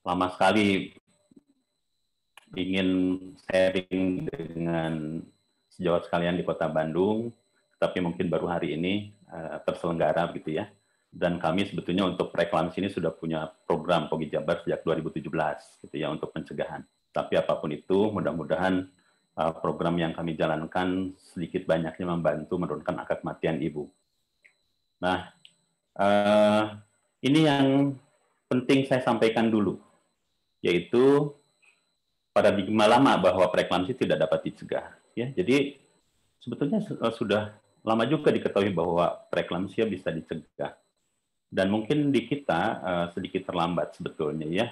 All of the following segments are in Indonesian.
lama sekali ingin sharing dengan sejawat sekalian di Kota Bandung, tapi mungkin baru hari ini terselenggara begitu ya. Dan kami sebetulnya untuk reklamasi ini sudah punya program Pogi Jabar sejak 2017 gitu ya untuk pencegahan. Tapi apapun itu, mudah-mudahan program yang kami jalankan sedikit banyaknya membantu menurunkan angka kematian ibu. Nah, ini yang penting saya sampaikan dulu, yaitu paradigma lama bahwa preeklamsi tidak dapat dicegah. Ya, jadi sebetulnya sudah lama juga diketahui bahwa preeklamsia bisa dicegah. Dan mungkin di kita sedikit terlambat sebetulnya ya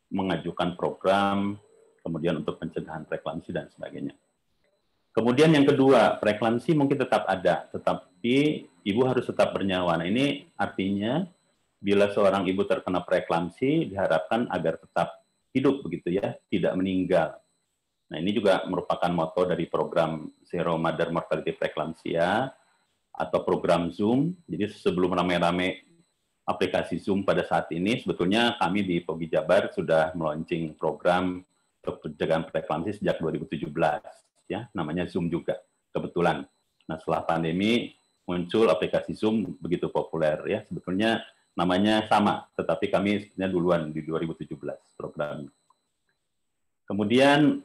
mengajukan program, kemudian untuk pencegahan preeklamsi dan sebagainya. Kemudian yang kedua, preeklamsi mungkin tetap ada, tetapi ibu harus tetap bernyawa. Nah, ini artinya bila seorang ibu terkena preeklamsi diharapkan agar tetap hidup begitu ya, tidak meninggal. Nah, ini juga merupakan moto dari program Zero Mother Mortality Preeclampsia atau program Zoom. Jadi sebelum ramai-ramai aplikasi Zoom pada saat ini, sebetulnya kami di Pogi Jabar sudah meluncing program untuk pencegahan preeklamsi sejak 2017, ya, namanya Zoom juga, kebetulan. Nah, setelah pandemi muncul aplikasi Zoom begitu populer, ya, sebetulnya namanya sama, tetapi kami sebenarnya duluan di 2017 program. Kemudian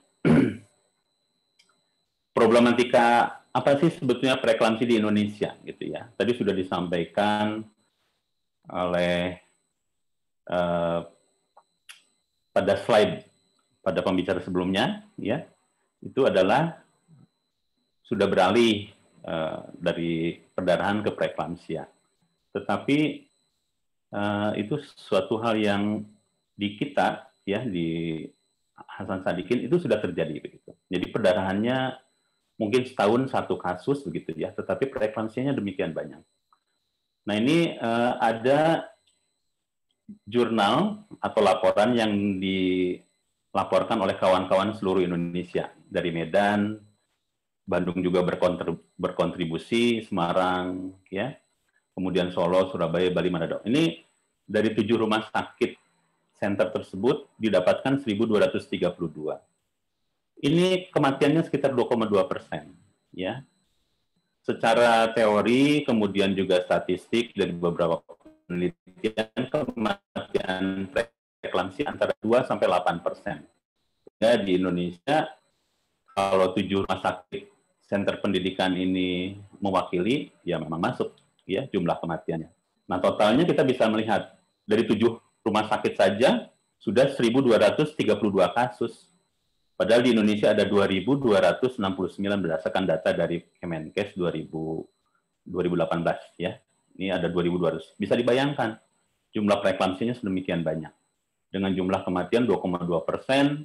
problematika apa sih sebetulnya preeklamsi di Indonesia gitu ya. Tadi sudah disampaikan oleh pada slide pada pembicara sebelumnya ya. Itu adalah sudah beralih dari perdarahan ke preeklamsia. Tetapi itu suatu hal yang di kita ya di Hasan Sadikin itu sudah terjadi begitu. Jadi perdarahannya mungkin setahun satu kasus begitu ya, tetapi preeklamsianya demikian banyak. Nah, ini ada jurnal atau laporan yang dilaporkan oleh kawan-kawan seluruh Indonesia dari Medan, Bandung juga berkontribusi, Semarang, ya, kemudian Solo, Surabaya, Bali, Manado. Ini dari 7 rumah sakit center tersebut didapatkan 1.232. Ini kematiannya sekitar 2,2%, ya. Secara teori, kemudian juga statistik dari beberapa penelitian, kematian preeklamsi antara 2 sampai 8%. Ya, di Indonesia, kalau 7 rumah sakit center pendidikan ini mewakili, ya memang masuk ya jumlah kematiannya. Nah, totalnya kita bisa melihat dari 7 rumah sakit saja sudah 1.232 kasus. Padahal di Indonesia ada 2.269 berdasarkan data dari Kemenkes 2018 ya. Ini ada 2.200. Bisa dibayangkan jumlah preeklamsinya sedemikian banyak. Dengan jumlah kematian 2,2%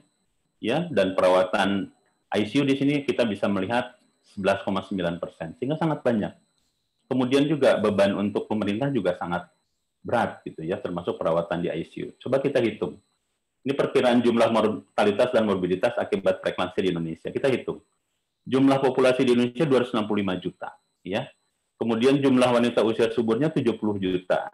ya, dan perawatan ICU di sini kita bisa melihat 11,9%, sehingga sangat banyak. Kemudian juga beban untuk pemerintah juga sangat berat gitu ya, termasuk perawatan di ICU. Coba kita hitung. Ini perkiraan jumlah mortalitas dan morbiditas akibat preeklamsi di Indonesia. Kita hitung. Jumlah populasi di Indonesia 265 juta, ya. Kemudian jumlah wanita usia suburnya 70 juta.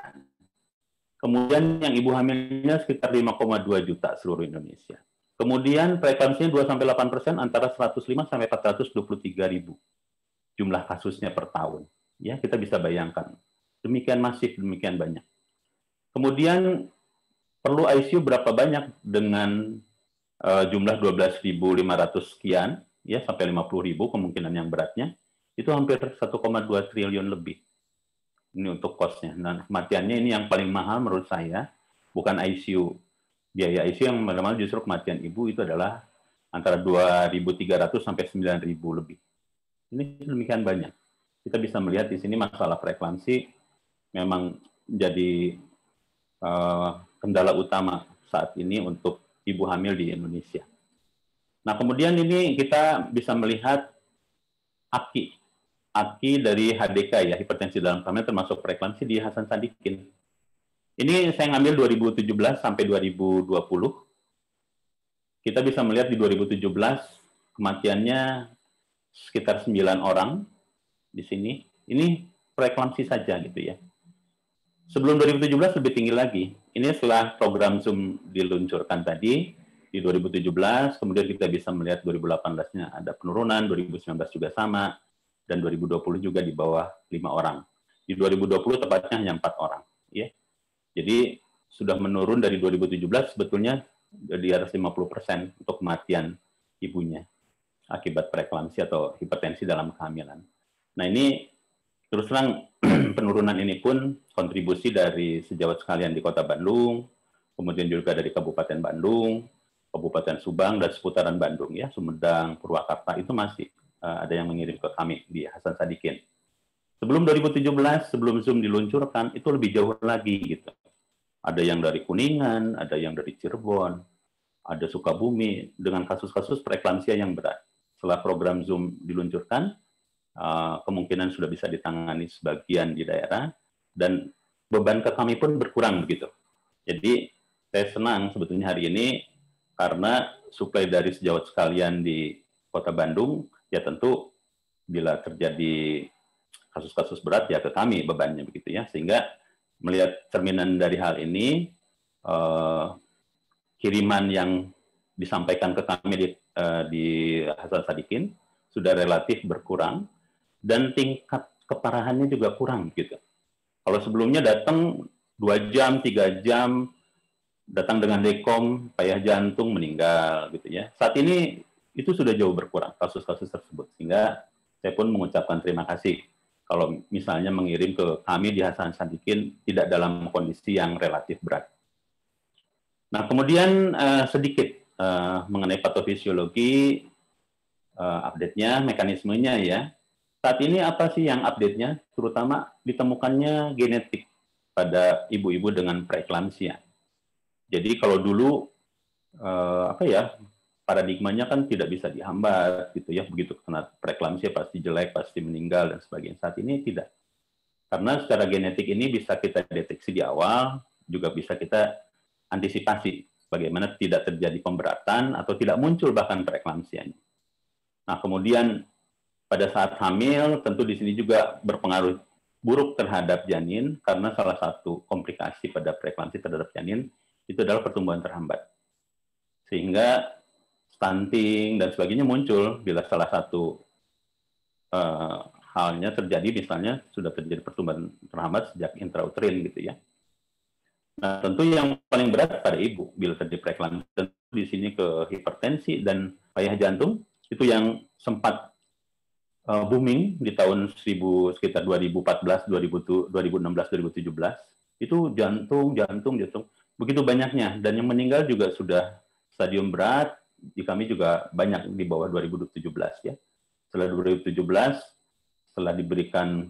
Kemudian yang ibu hamilnya sekitar 5,2 juta seluruh Indonesia. Kemudian preeklamsinya 2-8% antara 105 sampai 423 ribu jumlah kasusnya per tahun. Ya, kita bisa bayangkan. Demikian masif, demikian banyak. Kemudian perlu ICU berapa banyak dengan jumlah 12.500 sekian, ya sampai 50.000 kemungkinan yang beratnya, itu hampir 1,2 triliun lebih. Ini untuk kosnya. Nah, kematiannya ini yang paling mahal menurut saya, bukan ICU. Biaya ICU yang mahal justru kematian ibu itu adalah antara 2.300 sampai 9.000 lebih. Ini demikian banyak. Kita bisa melihat di sini masalah preeklamsi memang menjadi kendala utama saat ini untuk ibu hamil di Indonesia. Nah, kemudian ini kita bisa melihat AKI dari HDK ya, hipertensi dalam kehamilan termasuk preeklamsi di Hasan Sadikin. Ini saya ngambil 2017 sampai 2020. Kita bisa melihat di 2017 kematiannya sekitar 9 orang di sini. Ini preeklamsi saja gitu ya. Sebelum 2017 lebih tinggi lagi, ini setelah program Zoom diluncurkan tadi di 2017, kemudian kita bisa melihat 2018-nya ada penurunan, 2019 juga sama, dan 2020 juga di bawah 5 orang. Di 2020 tepatnya hanya 4 orang. Ya. Jadi sudah menurun dari 2017 sebetulnya di atas 50% untuk kematian ibunya akibat preeklamsi atau hipertensi dalam kehamilan. Nah ini terus terang penurunan ini pun kontribusi dari sejawat sekalian di Kota Bandung, kemudian juga dari Kabupaten Bandung, Kabupaten Subang, dan seputaran Bandung, ya, Sumedang, Purwakarta, itu masih ada yang mengirim ke kami di Hasan Sadikin. Sebelum 2017, sebelum Zoom diluncurkan, itu lebih jauh lagi, gitu. Ada yang dari Kuningan, ada yang dari Cirebon, ada Sukabumi, dengan kasus-kasus preeklamsia yang berat. Setelah program Zoom diluncurkan, kemungkinan sudah bisa ditangani sebagian di daerah, dan beban ke kami pun berkurang begitu. Jadi saya senang sebetulnya hari ini karena suplai dari sejawat sekalian di Kota Bandung, ya tentu bila terjadi kasus-kasus berat ya ke kami bebannya begitu ya. Sehingga melihat cerminan dari hal ini, kiriman yang disampaikan ke kami di Hasan Sadikin sudah relatif berkurang dan tingkat keparahannya juga kurang gitu. Kalau sebelumnya datang 2 jam, 3 jam, datang dengan dekom, payah jantung, meninggal gitu ya. Saat ini itu sudah jauh berkurang kasus-kasus tersebut, sehingga saya pun mengucapkan terima kasih kalau misalnya mengirim ke kami di Hasan Sadikin tidak dalam kondisi yang relatif berat. Nah kemudian sedikit mengenai patofisiologi, update-nya, mekanismenya ya. Saat ini apa sih yang update-nya? Terutama ditemukannya genetik pada ibu-ibu dengan preeklamsia. Jadi kalau dulu paradigmanya kan tidak bisa dihambat gitu ya, begitu kena preeklamsia pasti jelek, pasti meninggal dan sebagainya. Saat ini tidak, karena secara genetik ini bisa kita deteksi di awal, juga bisa kita antisipasi bagaimana tidak terjadi pemberatan atau tidak muncul bahkan preeklamsianya. Nah kemudian pada saat hamil tentu di sini juga berpengaruh buruk terhadap janin, karena salah satu komplikasi pada preeklamsi terhadap janin itu adalah pertumbuhan terhambat. Sehingga stunting dan sebagainya muncul bila salah satu halnya terjadi, misalnya sudah terjadi pertumbuhan terhambat sejak intrauterin gitu ya. Nah, tentu yang paling berat pada ibu bila terjadi preeklamsi. Tentu di sini ke hipertensi dan payah jantung itu yang sempat booming di tahun sekitar 2014, 2016, 2017. Itu jantung begitu banyaknya, dan yang meninggal juga sudah stadium berat di kami juga banyak di bawah 2017 ya. Setelah 2017, setelah diberikan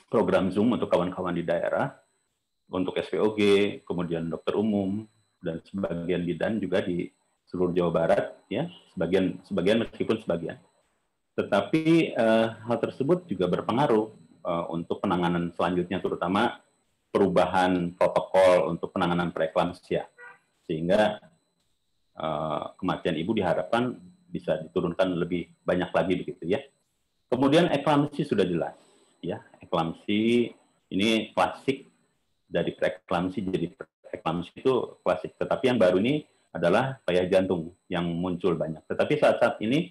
program Zoom untuk kawan-kawan di daerah untuk SPOG, kemudian dokter umum dan sebagian bidan juga di seluruh Jawa Barat ya, sebagian meskipun sebagian. Tetapi hal tersebut juga berpengaruh untuk penanganan selanjutnya, terutama perubahan protokol untuk penanganan preeklamsia, sehingga kematian ibu diharapkan bisa diturunkan lebih banyak lagi begitu ya. Kemudian eklamsi sudah jelas ya, eklamsi ini klasik, dari preeklamsi jadi preeklamsi itu klasik. Tetapi yang baru ini adalah payah jantung yang muncul banyak. Tetapi saat-saat ini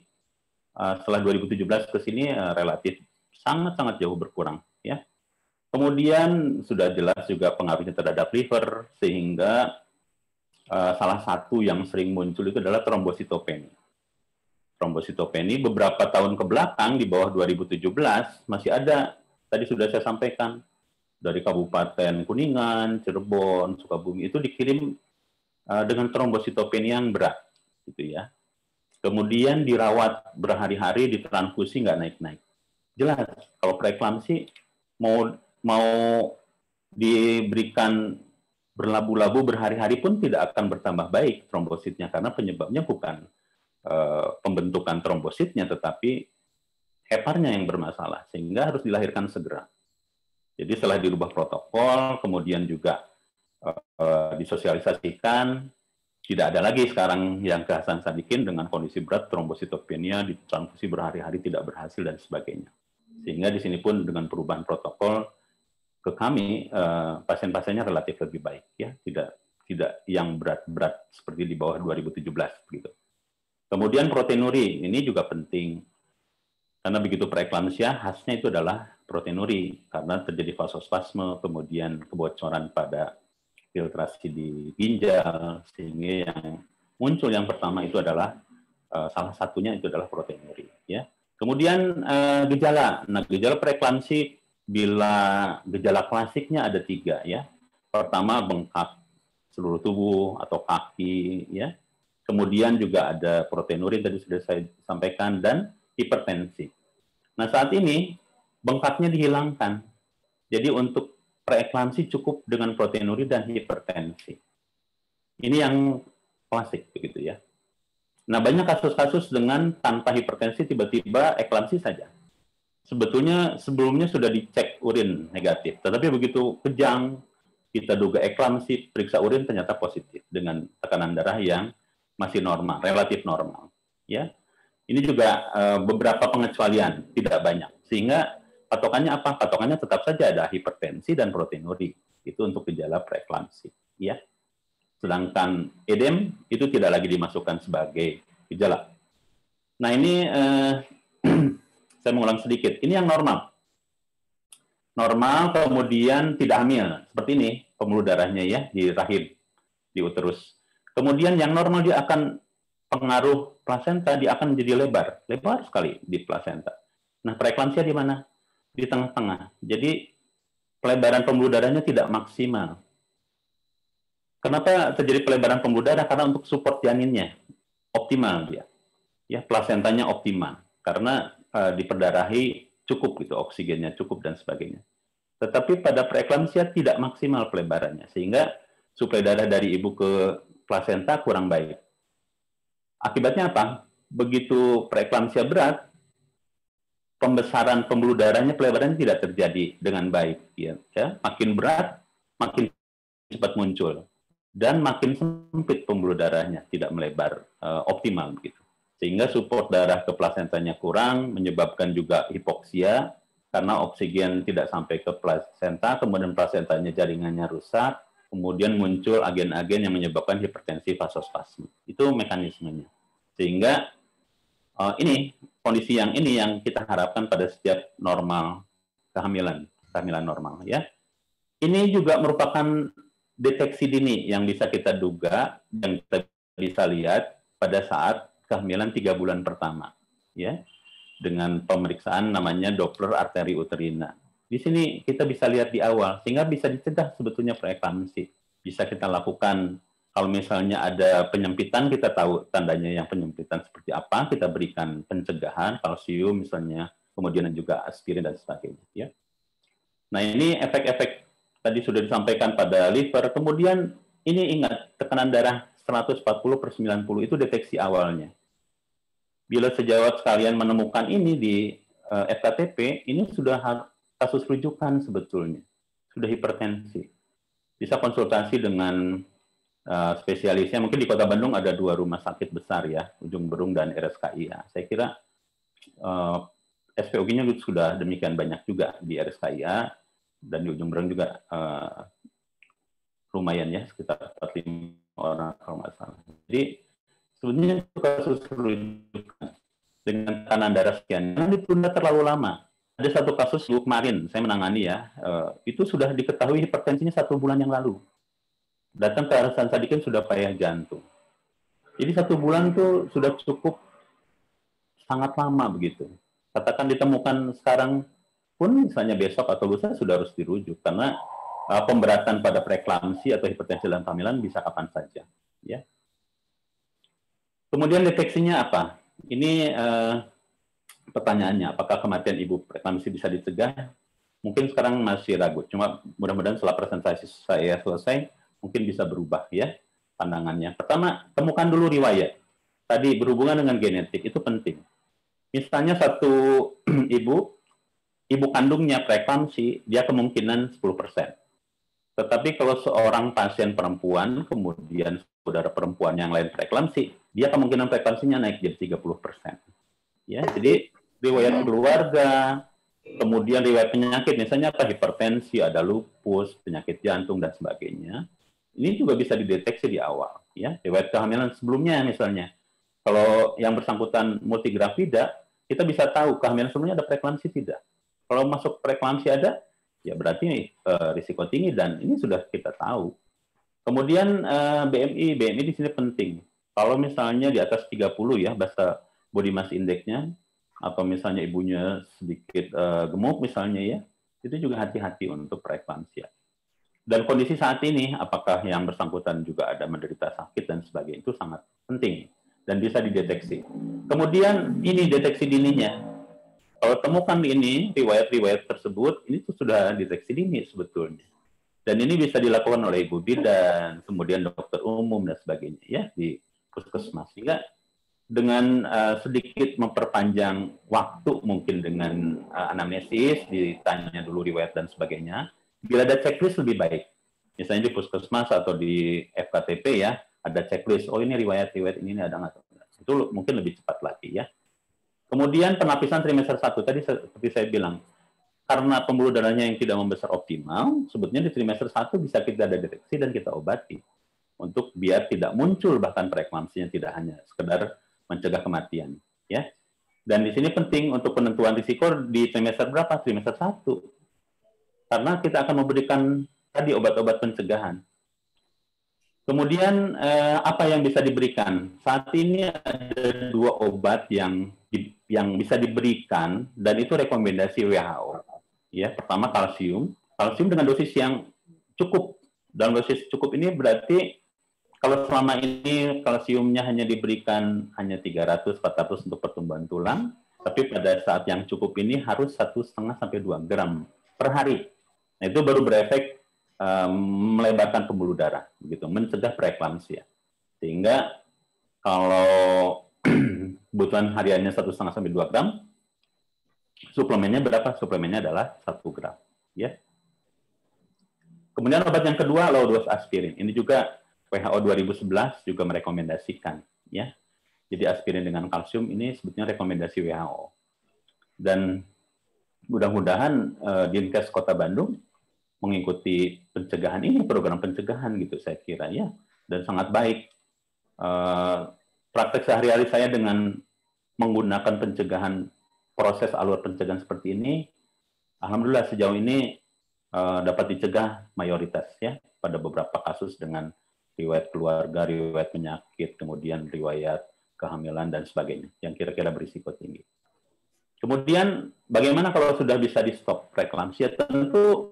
setelah 2017 ke sini relatif sangat-sangat jauh berkurang ya. Kemudian sudah jelas juga pengaruhnya terhadap liver, sehingga salah satu yang sering muncul itu adalah trombositopeni. Trombositopeni beberapa tahun ke belakang di bawah 2017 masih ada, tadi sudah saya sampaikan, dari Kabupaten Kuningan, Cirebon, Sukabumi itu dikirim dengan trombositopeni yang berat, gitu ya. Kemudian dirawat berhari-hari, ditransfusi nggak naik-naik. Jelas kalau preeklamsi mau diberikan berlabu-labu berhari-hari pun tidak akan bertambah baik trombositnya, karena penyebabnya bukan pembentukan trombositnya, tetapi heparnya yang bermasalah, sehingga harus dilahirkan segera. Jadi setelah dirubah protokol, kemudian juga disosialisasikan, tidak ada lagi sekarang yang ke Hasan Sadikin dengan kondisi berat trombositopenia, ditransfusi berhari-hari tidak berhasil dan sebagainya. Sehingga di sini pun dengan perubahan protokol ke kami pasien-pasiennya relatif lebih baik, ya, tidak yang berat-berat seperti di bawah 2017 begitu. Kemudian proteinuri ini juga penting karena begitu preeklamsia khasnya itu adalah proteinuri karena terjadi vasospasme, kemudian kebocoran pada filtrasi di ginjal, sehingga yang muncul yang pertama itu adalah salah satunya itu adalah proteinuri, ya. Kemudian gejala. Nah, gejala preeklamsi bila gejala klasiknya ada 3, ya. Pertama bengkak seluruh tubuh atau kaki, ya. Kemudian juga ada proteinuria tadi sudah saya sampaikan dan hipertensi. Nah, saat ini bengkaknya dihilangkan. Jadi untuk preeklamsi cukup dengan proteinuria dan hipertensi. Ini yang klasik begitu, ya. Nah, banyak kasus-kasus dengan tanpa hipertensi tiba-tiba eklamsi saja. Sebetulnya sebelumnya sudah dicek urin negatif, tetapi begitu kejang kita duga eklamsi, periksa urin ternyata positif dengan tekanan darah yang masih normal, relatif normal. Ya, ini juga beberapa pengecualian, tidak banyak. Sehingga patokannya apa? Patokannya tetap saja ada hipertensi dan proteinuri. Itu untuk gejala preeklamsi. Ya. Sedangkan edem itu tidak lagi dimasukkan sebagai gejala. Nah, ini saya mengulang sedikit. Ini yang normal. Normal, kemudian tidak hamil. Seperti ini, pembuluh darahnya ya, di rahim, di uterus. Kemudian yang normal dia akan pengaruh plasenta, dia akan menjadi lebar. Lebar sekali di plasenta. Nah, preeklamsia di mana? Di tengah-tengah. Jadi, pelebaran pembuluh darahnya tidak maksimal. Kenapa terjadi pelebaran pembuluh darah? Karena untuk support janinnya optimal dia, ya, plasentanya optimal karena diperdarahi cukup gitu, oksigennya cukup dan sebagainya. Tetapi pada preeklamsia tidak maksimal pelebarannya sehingga suplai darah dari ibu ke plasenta kurang baik. Akibatnya apa? Begitu preeklamsia berat, pembesaran pembuluh darahnya pelebarannya tidak terjadi dengan baik, ya. Makin berat, makin cepat muncul. Dan makin sempit pembuluh darahnya, tidak melebar optimal begitu. Sehingga support darah ke plasentanya kurang, menyebabkan juga hipoksia, karena oksigen tidak sampai ke plasenta, kemudian plasentanya jaringannya rusak, kemudian muncul agen-agen yang menyebabkan hipertensi vasospasme. Itu mekanismenya. Sehingga ini, kondisi yang ini yang kita harapkan pada setiap normal kehamilan normal. Ya. Ini juga merupakan deteksi dini yang bisa kita duga, yang kita bisa lihat pada saat kehamilan 3 bulan pertama, ya, dengan pemeriksaan namanya Doppler arteri uterina. Di sini kita bisa lihat di awal, sehingga bisa dicegah sebetulnya preeklamsi. Bisa kita lakukan, kalau misalnya ada penyempitan, kita tahu tandanya yang penyempitan seperti apa, kita berikan pencegahan, kalsium misalnya, kemudian juga aspirin dan sebagainya. Ya. Nah, ini efek-efek tadi sudah disampaikan pada liver. Kemudian ini ingat, tekanan darah 140/90 itu deteksi awalnya. Bila sejawat sekalian menemukan ini di FKTP, ini sudah kasus rujukan sebetulnya. Sudah hipertensi. Bisa konsultasi dengan spesialisnya. Mungkin di Kota Bandung ada 2 rumah sakit besar ya, Ujung Berung dan RSKIA. Saya kira SPOG-nya sudah demikian banyak juga di RSKIA. Dan di Ujung Berung juga lumayan ya, sekitar 45 orang kalau nggak salah. Jadi sebenarnya itu kasus rujukan dengan tekanan darah sekian, yang ditunda terlalu lama. Ada satu kasus kemarin saya menangani ya, itu sudah diketahui hipertensinya 1 bulan yang lalu. Datang ke Hasan Sadikin sudah payah jantung. Jadi 1 bulan itu sudah cukup sangat lama begitu. Katakan ditemukan sekarang pun misalnya besok atau lusa sudah harus dirujuk karena pemberatan pada preeklamsi atau hipertensi dalam kehamilan bisa kapan saja. Ya. Kemudian deteksinya apa? Ini pertanyaannya, apakah kematian ibu preeklamsi bisa dicegah? Mungkin sekarang masih ragu. Cuma mudah-mudahan setelah presentasi saya selesai, mungkin bisa berubah ya pandangannya. Pertama, temukan dulu riwayat. Tadi berhubungan dengan genetik itu penting. Misalnya satu ibu kandungnya preeklamsi, dia kemungkinan 10%. Tetapi kalau seorang pasien perempuan, kemudian saudara perempuan yang lain preeklamsi, dia kemungkinan preeklamsinya naik jadi 30%. Ya, jadi riwayat keluarga, kemudian riwayat penyakit, misalnya apa, hipertensi, ada lupus, penyakit jantung, dan sebagainya. Ini juga bisa dideteksi di awal. Ya, riwayat kehamilan sebelumnya misalnya. Kalau yang bersangkutan multigravida, kita bisa tahu kehamilan sebelumnya ada preeklamsi tidak. Kalau masuk preeklamsi ada, ya berarti risiko tinggi dan ini sudah kita tahu. Kemudian BMI di sini penting. Kalau misalnya di atas 30 ya, bahasa body mass index-nya, atau misalnya ibunya sedikit gemuk misalnya ya, itu juga hati-hati untuk preeklamsia. Dan kondisi saat ini, apakah yang bersangkutan juga ada menderita sakit dan sebagainya, itu sangat penting dan bisa dideteksi. Kemudian ini deteksi dininya. Kalau temukan ini, riwayat-riwayat tersebut, ini tuh sudah deteksi dini sebetulnya. Dan ini bisa dilakukan oleh ibu bidan, kemudian dokter umum dan sebagainya ya di puskesmas. Sehingga dengan sedikit memperpanjang waktu mungkin dengan anamnesis, ditanya dulu riwayat dan sebagainya. Bila ada checklist lebih baik. Misalnya di puskesmas atau di FKTP ya, ada checklist. Oh ini riwayat ini ada nggak? Itu mungkin lebih cepat lagi ya. Kemudian penapisan trimester 1 tadi seperti saya bilang, karena pembuluh darahnya yang tidak membesar optimal, sebetulnya di trimester 1 bisa kita deteksi dan kita obati untuk biar tidak muncul bahkan preeklamsinya, tidak hanya sekedar mencegah kematian, ya. Dan di sini penting untuk penentuan risiko di trimester berapa? Trimester 1. Karena kita akan memberikan tadi obat-obat pencegahan. Kemudian apa yang bisa diberikan? Saat ini ada 2 obat yang bisa diberikan dan itu rekomendasi WHO. Ya, pertama kalsium dengan dosis yang cukup. Dalam dosis cukup ini berarti kalau selama ini kalsiumnya hanya diberikan hanya 300-400 untuk pertumbuhan tulang, tapi pada saat yang cukup ini harus 1,5 sampai 2 gram per hari. Nah, itu baru berefek melebarkan pembuluh darah, begitu, mencegah preeklamsia. Sehingga kalau kebutuhan hariannya 1,5 sampai 2 gram, suplemennya berapa? Suplemennya adalah 1 gram. Ya. Kemudian obat yang kedua, low dose aspirin. Ini juga WHO 2011 juga merekomendasikan. Ya. Jadi aspirin dengan kalsium ini sebetulnya rekomendasi WHO. Dan mudah-mudahan Dinkes Kota Bandung mengikuti pencegahan ini, program pencegahan gitu saya kira ya, dan sangat baik. Praktek sehari-hari saya dengan menggunakan pencegahan, proses alur pencegahan seperti ini, alhamdulillah sejauh ini dapat dicegah mayoritas ya, pada beberapa kasus dengan riwayat keluarga, riwayat penyakit, kemudian riwayat kehamilan dan sebagainya yang kira-kira berisiko tinggi. Kemudian bagaimana kalau sudah bisa di stop preeklamsia? Tentu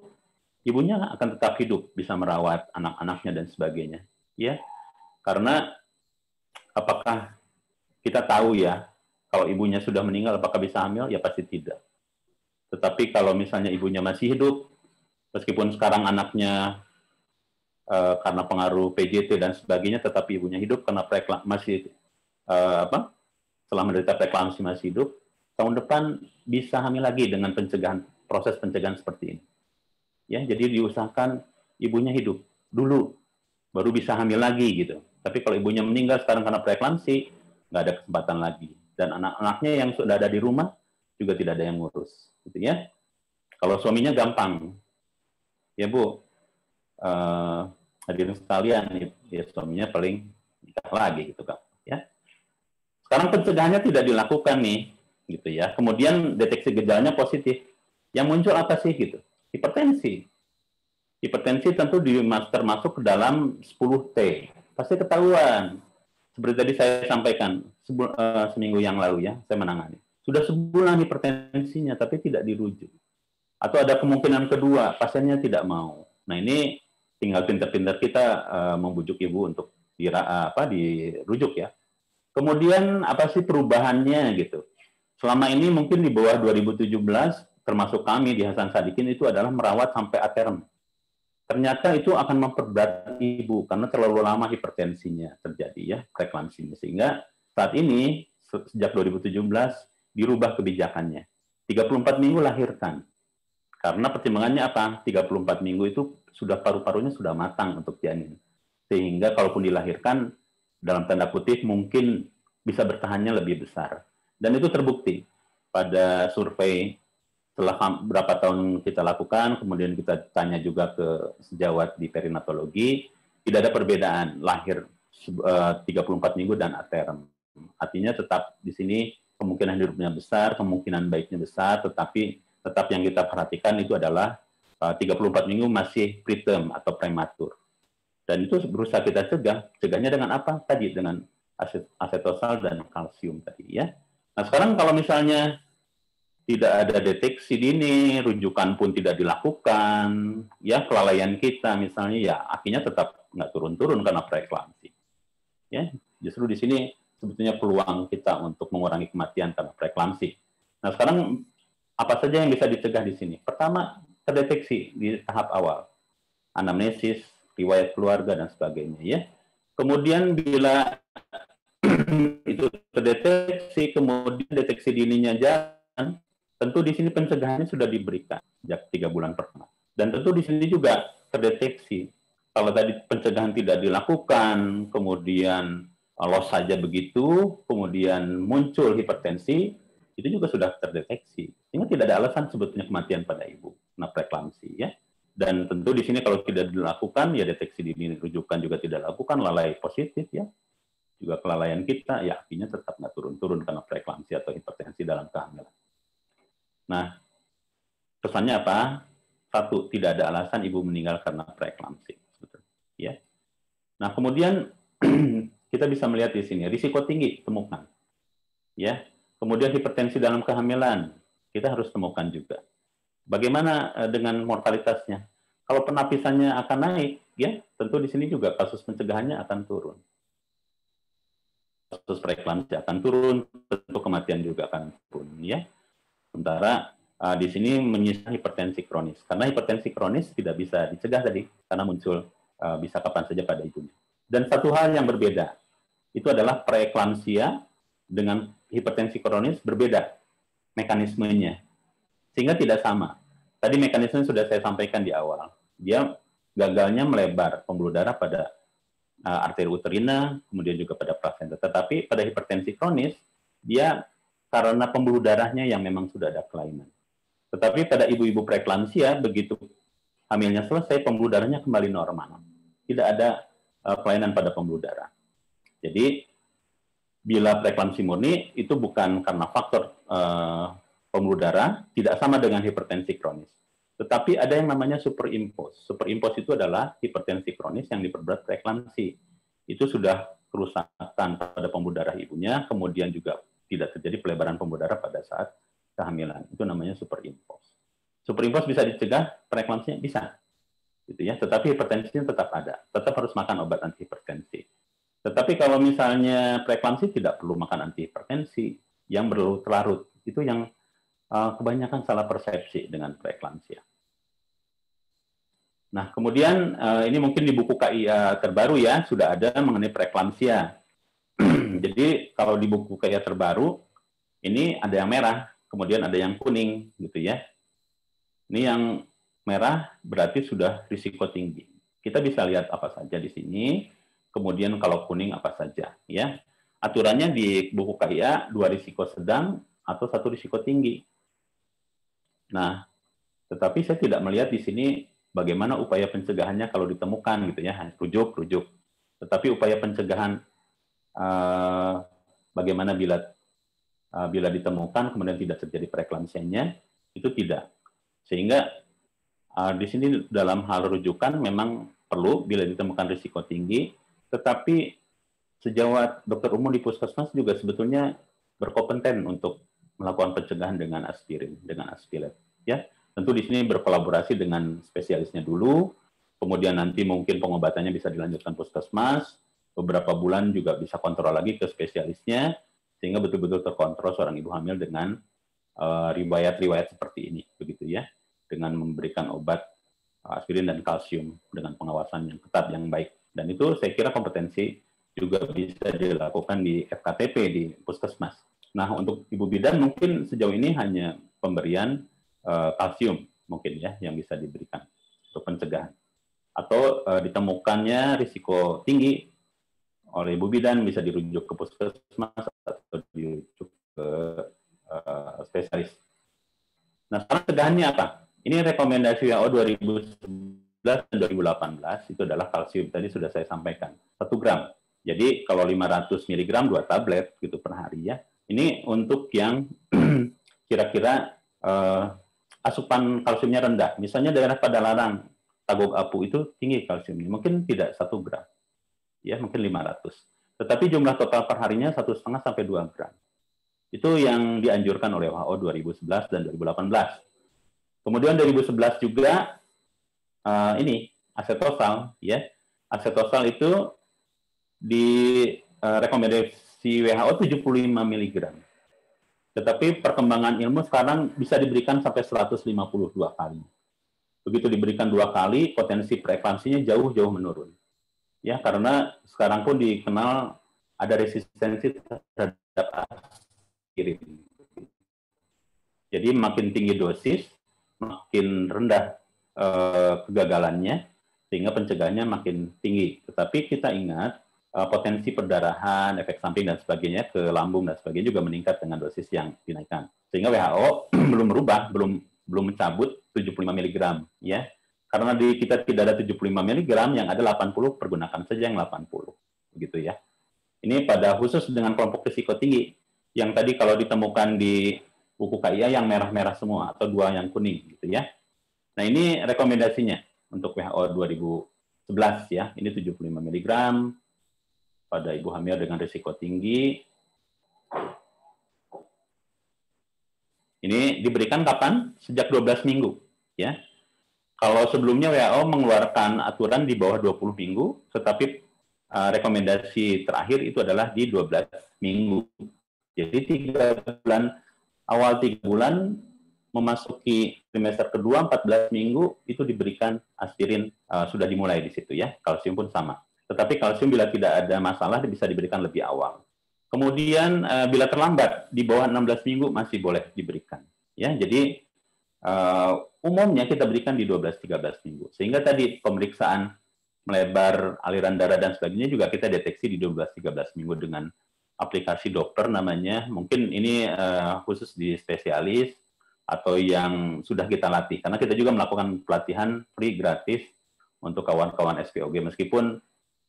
ibunya akan tetap hidup, bisa merawat anak-anaknya dan sebagainya. Ya, karena apakah kita tahu ya, kalau ibunya sudah meninggal, apakah bisa hamil? Ya pasti tidak. Tetapi kalau misalnya ibunya masih hidup, meskipun sekarang anaknya karena pengaruh PJT dan sebagainya, tetapi ibunya hidup karena masih setelah menderita preeklamsi masih hidup, tahun depan bisa hamil lagi dengan pencegahan, proses pencegahan seperti ini. Ya, jadi diusahakan ibunya hidup dulu, baru bisa hamil lagi gitu. Tapi kalau ibunya meninggal sekarang karena preeklamsi, nggak ada kesempatan lagi. Dan anak-anaknya yang sudah ada di rumah juga tidak ada yang ngurus, gitu ya. Kalau suaminya gampang, ya Bu, hadirin sekalian, ya suaminya paling nikah lagi gitu kan, ya. Sekarang pencegahannya tidak dilakukan nih, gitu ya. Kemudian deteksi gejalanya positif, yang muncul apa sih gitu? Hipertensi. Hipertensi tentu termasuk ke dalam 10T. Pasti ketahuan. Seperti tadi saya sampaikan, seminggu yang lalu ya, saya menangani. Sudah sebulan hipertensinya, tapi tidak dirujuk. Atau ada kemungkinan kedua, pasiennya tidak mau. Nah ini tinggal pintar-pintar kita membujuk ibu untuk dirujuk ya. Kemudian apa sih perubahannya gitu? Selama ini mungkin di bawah 2017, termasuk kami di Hasan Sadikin itu adalah merawat sampai aterm. Ternyata itu akan memperberat ibu karena terlalu lama hipertensinya terjadi ya, preeklamsinya. Sehingga saat ini sejak 2017 dirubah kebijakannya. 34 minggu lahirkan. Karena pertimbangannya apa? 34 minggu itu sudah paru-parunya sudah matang untuk janin. Sehingga kalaupun dilahirkan dalam tanda kutip mungkin bisa bertahannya lebih besar. Dan itu terbukti pada survei setelah berapa tahun kita lakukan, kemudian kita tanya juga ke sejawat di perinatologi, tidak ada perbedaan lahir 34 minggu dan aterm. Artinya tetap di sini kemungkinan hidupnya besar, kemungkinan baiknya besar, tetapi tetap yang kita perhatikan itu adalah 34 minggu masih preterm atau prematur. Dan itu berusaha kita cegah. Cegahnya dengan apa? Tadi dengan asetosal dan kalsium tadi ya. Nah sekarang kalau misalnya tidak ada deteksi dini, rujukan pun tidak dilakukan, ya kelalaian kita misalnya, ya akhirnya tetap nggak turun-turun karena preeklamsi. Ya, justru di sini sebetulnya peluang kita untuk mengurangi kematian karena preeklamsi. Nah sekarang apa saja yang bisa dicegah di sini? Pertama, terdeteksi di tahap awal, anamnesis, riwayat keluarga dan sebagainya. Ya, kemudian bila itu terdeteksi, kemudian deteksi dininya jalan, tentu di sini pencegahannya sudah diberikan sejak 3 bulan pertama. Dan tentu di sini juga terdeteksi. Kalau tadi pencegahan tidak dilakukan, kemudian loss saja begitu, kemudian muncul hipertensi, itu juga sudah terdeteksi. Sehingga tidak ada alasan sebetulnya kematian pada ibu karena preeklamsi ya. Dan tentu di sini kalau tidak dilakukan, ya deteksi dini rujukan juga tidak dilakukan, lalai positif ya. Juga kelalaian kita, ya artinya tetap nggak turun-turun karena preeklamsi atau hipertensi dalam kehamilan. Nah, pesannya apa? Satu, tidak ada alasan ibu meninggal karena preeklamsi. Ya. Nah, kemudian kita bisa melihat di sini risiko tinggi temukan. Ya. Kemudian hipertensi dalam kehamilan kita harus temukan juga. Bagaimana dengan mortalitasnya? Kalau penapisannya akan naik, ya tentu di sini juga kasus pencegahannya akan turun. Kasus preeklamsi akan turun, tentu kematian juga akan turun. Ya. Sementara di sini menyisa hipertensi kronis. Karena hipertensi kronis tidak bisa dicegah tadi, karena muncul bisa kapan saja pada ibunya. Dan satu hal yang berbeda, itu adalah preeklamsia dengan hipertensi kronis berbeda mekanismenya. Sehingga tidak sama. Tadi mekanisme sudah saya sampaikan di awal. Dia gagalnya melebar pembuluh darah pada arteri uterina, kemudian juga pada plasenta. Tetapi pada hipertensi kronis, dia karena pembuluh darahnya yang memang sudah ada kelainan. Tetapi pada ibu-ibu preeklamsia, begitu hamilnya selesai, pembuluh darahnya kembali normal. Tidak ada kelainan pada pembuluh darah. Jadi, bila preeklamsi murni, itu bukan karena faktor pembuluh darah, tidak sama dengan hipertensi kronis. Tetapi ada yang namanya superimpos. Superimpos itu adalah hipertensi kronis yang diperberat preeklamsi. Itu sudah kerusakan pada pembuluh darah ibunya, kemudian juga tidak terjadi pelebaran pembuluh darah pada saat kehamilan. Itu namanya superimpos. Superimpos bisa dicegah, preeklamsinya bisa. Gitu ya. Tetapi hipertensinya tetap ada. Tetap harus makan obat antihipertensi. Tetapi kalau misalnya preeklamsi tidak perlu makan antihipertensi yang berlarut-larut, itu yang kebanyakan salah persepsi dengan preeklamsia. Nah, kemudian ini mungkin di buku KIA terbaru ya, sudah ada mengenai preeklamsia. Jadi kalau di buku KIA terbaru, ini ada yang merah, kemudian ada yang kuning, gitu ya. Ini yang merah berarti sudah risiko tinggi. Kita bisa lihat apa saja di sini, kemudian kalau kuning apa saja, ya. Aturannya di buku KIA 2 risiko sedang atau 1 risiko tinggi. Nah, tetapi saya tidak melihat di sini bagaimana upaya pencegahannya kalau ditemukan gitu ya, rujuk. Tetapi upaya pencegahan bagaimana bila ditemukan kemudian tidak terjadi preeklamsianya itu tidak. Sehingga di sini dalam hal rujukan memang perlu bila ditemukan risiko tinggi, tetapi sejawat dokter umum di puskesmas juga sebetulnya berkompeten untuk melakukan pencegahan dengan aspirin, dengan aspilet. Ya, tentu di sini berkolaborasi dengan spesialisnya dulu, kemudian nanti mungkin pengobatannya bisa dilanjutkan puskesmas, beberapa bulan juga bisa kontrol lagi ke spesialisnya, sehingga betul-betul terkontrol seorang ibu hamil dengan riwayat-riwayat seperti ini, begitu ya, dengan memberikan obat aspirin dan kalsium dengan pengawasan yang ketat, yang baik. Dan itu saya kira kompetensi juga bisa dilakukan di FKTP, di puskesmas. Nah, untuk ibu bidan mungkin sejauh ini hanya pemberian kalsium mungkin ya yang bisa diberikan untuk pencegahan. Atau ditemukannya risiko tinggi oleh ibu bidan bisa dirujuk ke puskesmas atau dirujuk ke spesialis. Nah, sekarang cegahannya apa? Ini rekomendasi WHO 2011 dan 2018 itu adalah kalsium. Tadi sudah saya sampaikan, 1 gram. Jadi kalau 500 mg 2 tablet gitu per hari ya. Ini untuk yang kira-kira asupan kalsiumnya rendah. Misalnya daerah Padalarang, Tagog Apu itu tinggi kalsiumnya. Mungkin tidak 1 gram. Ya, mungkin 500. Tetapi jumlah total per harinya 1,5 sampai 2 gram. Itu yang dianjurkan oleh WHO 2011 dan 2018. Kemudian 2011 juga ini asetosal ya. Asetosal itu di rekomendasi WHO 75 mg. Tetapi perkembangan ilmu sekarang bisa diberikan sampai 152 kali. Begitu diberikan 2 kali, potensi preeklamsinya jauh-jauh menurun. Ya, karena sekarang pun dikenal ada resistensi terhadap aspirin. Jadi makin tinggi dosis, makin rendah kegagalannya, sehingga pencegahannya makin tinggi. Tetapi kita ingat, potensi perdarahan, efek samping, dan sebagainya ke lambung dan sebagainya juga meningkat dengan dosis yang dinaikkan. Sehingga WHO belum merubah, belum mencabut 75 mg. Ya. Karena di kita tidak ada 75 mg, yang ada 80, pergunakan saja yang 80. Begitu ya. Ini pada khusus dengan kelompok risiko tinggi, yang tadi kalau ditemukan di buku KIA yang merah-merah semua, atau 2 yang kuning. Gitu ya. Nah, ini rekomendasinya untuk WHO 2011 ya. Ini 75 mg pada ibu hamil dengan risiko tinggi. Ini diberikan kapan? Sejak 12 minggu ya. Kalau sebelumnya WHO mengeluarkan aturan di bawah 20 minggu, tetapi rekomendasi terakhir itu adalah di 12 minggu. Jadi 3 bulan, awal 3 bulan memasuki trimester kedua 14 minggu itu diberikan aspirin, sudah dimulai di situ ya. Kalsium pun sama. Tetapi kalsium bila tidak ada masalah bisa diberikan lebih awal. Kemudian bila terlambat di bawah 16 minggu masih boleh diberikan. Ya, jadi umumnya kita berikan di 12-13 minggu. Sehingga tadi pemeriksaan melebar aliran darah dan sebagainya juga kita deteksi di 12-13 minggu dengan aplikasi dokter namanya. Mungkin ini khusus di spesialis atau yang sudah kita latih. Karena kita juga melakukan pelatihan free gratis untuk kawan-kawan SPOG. Meskipun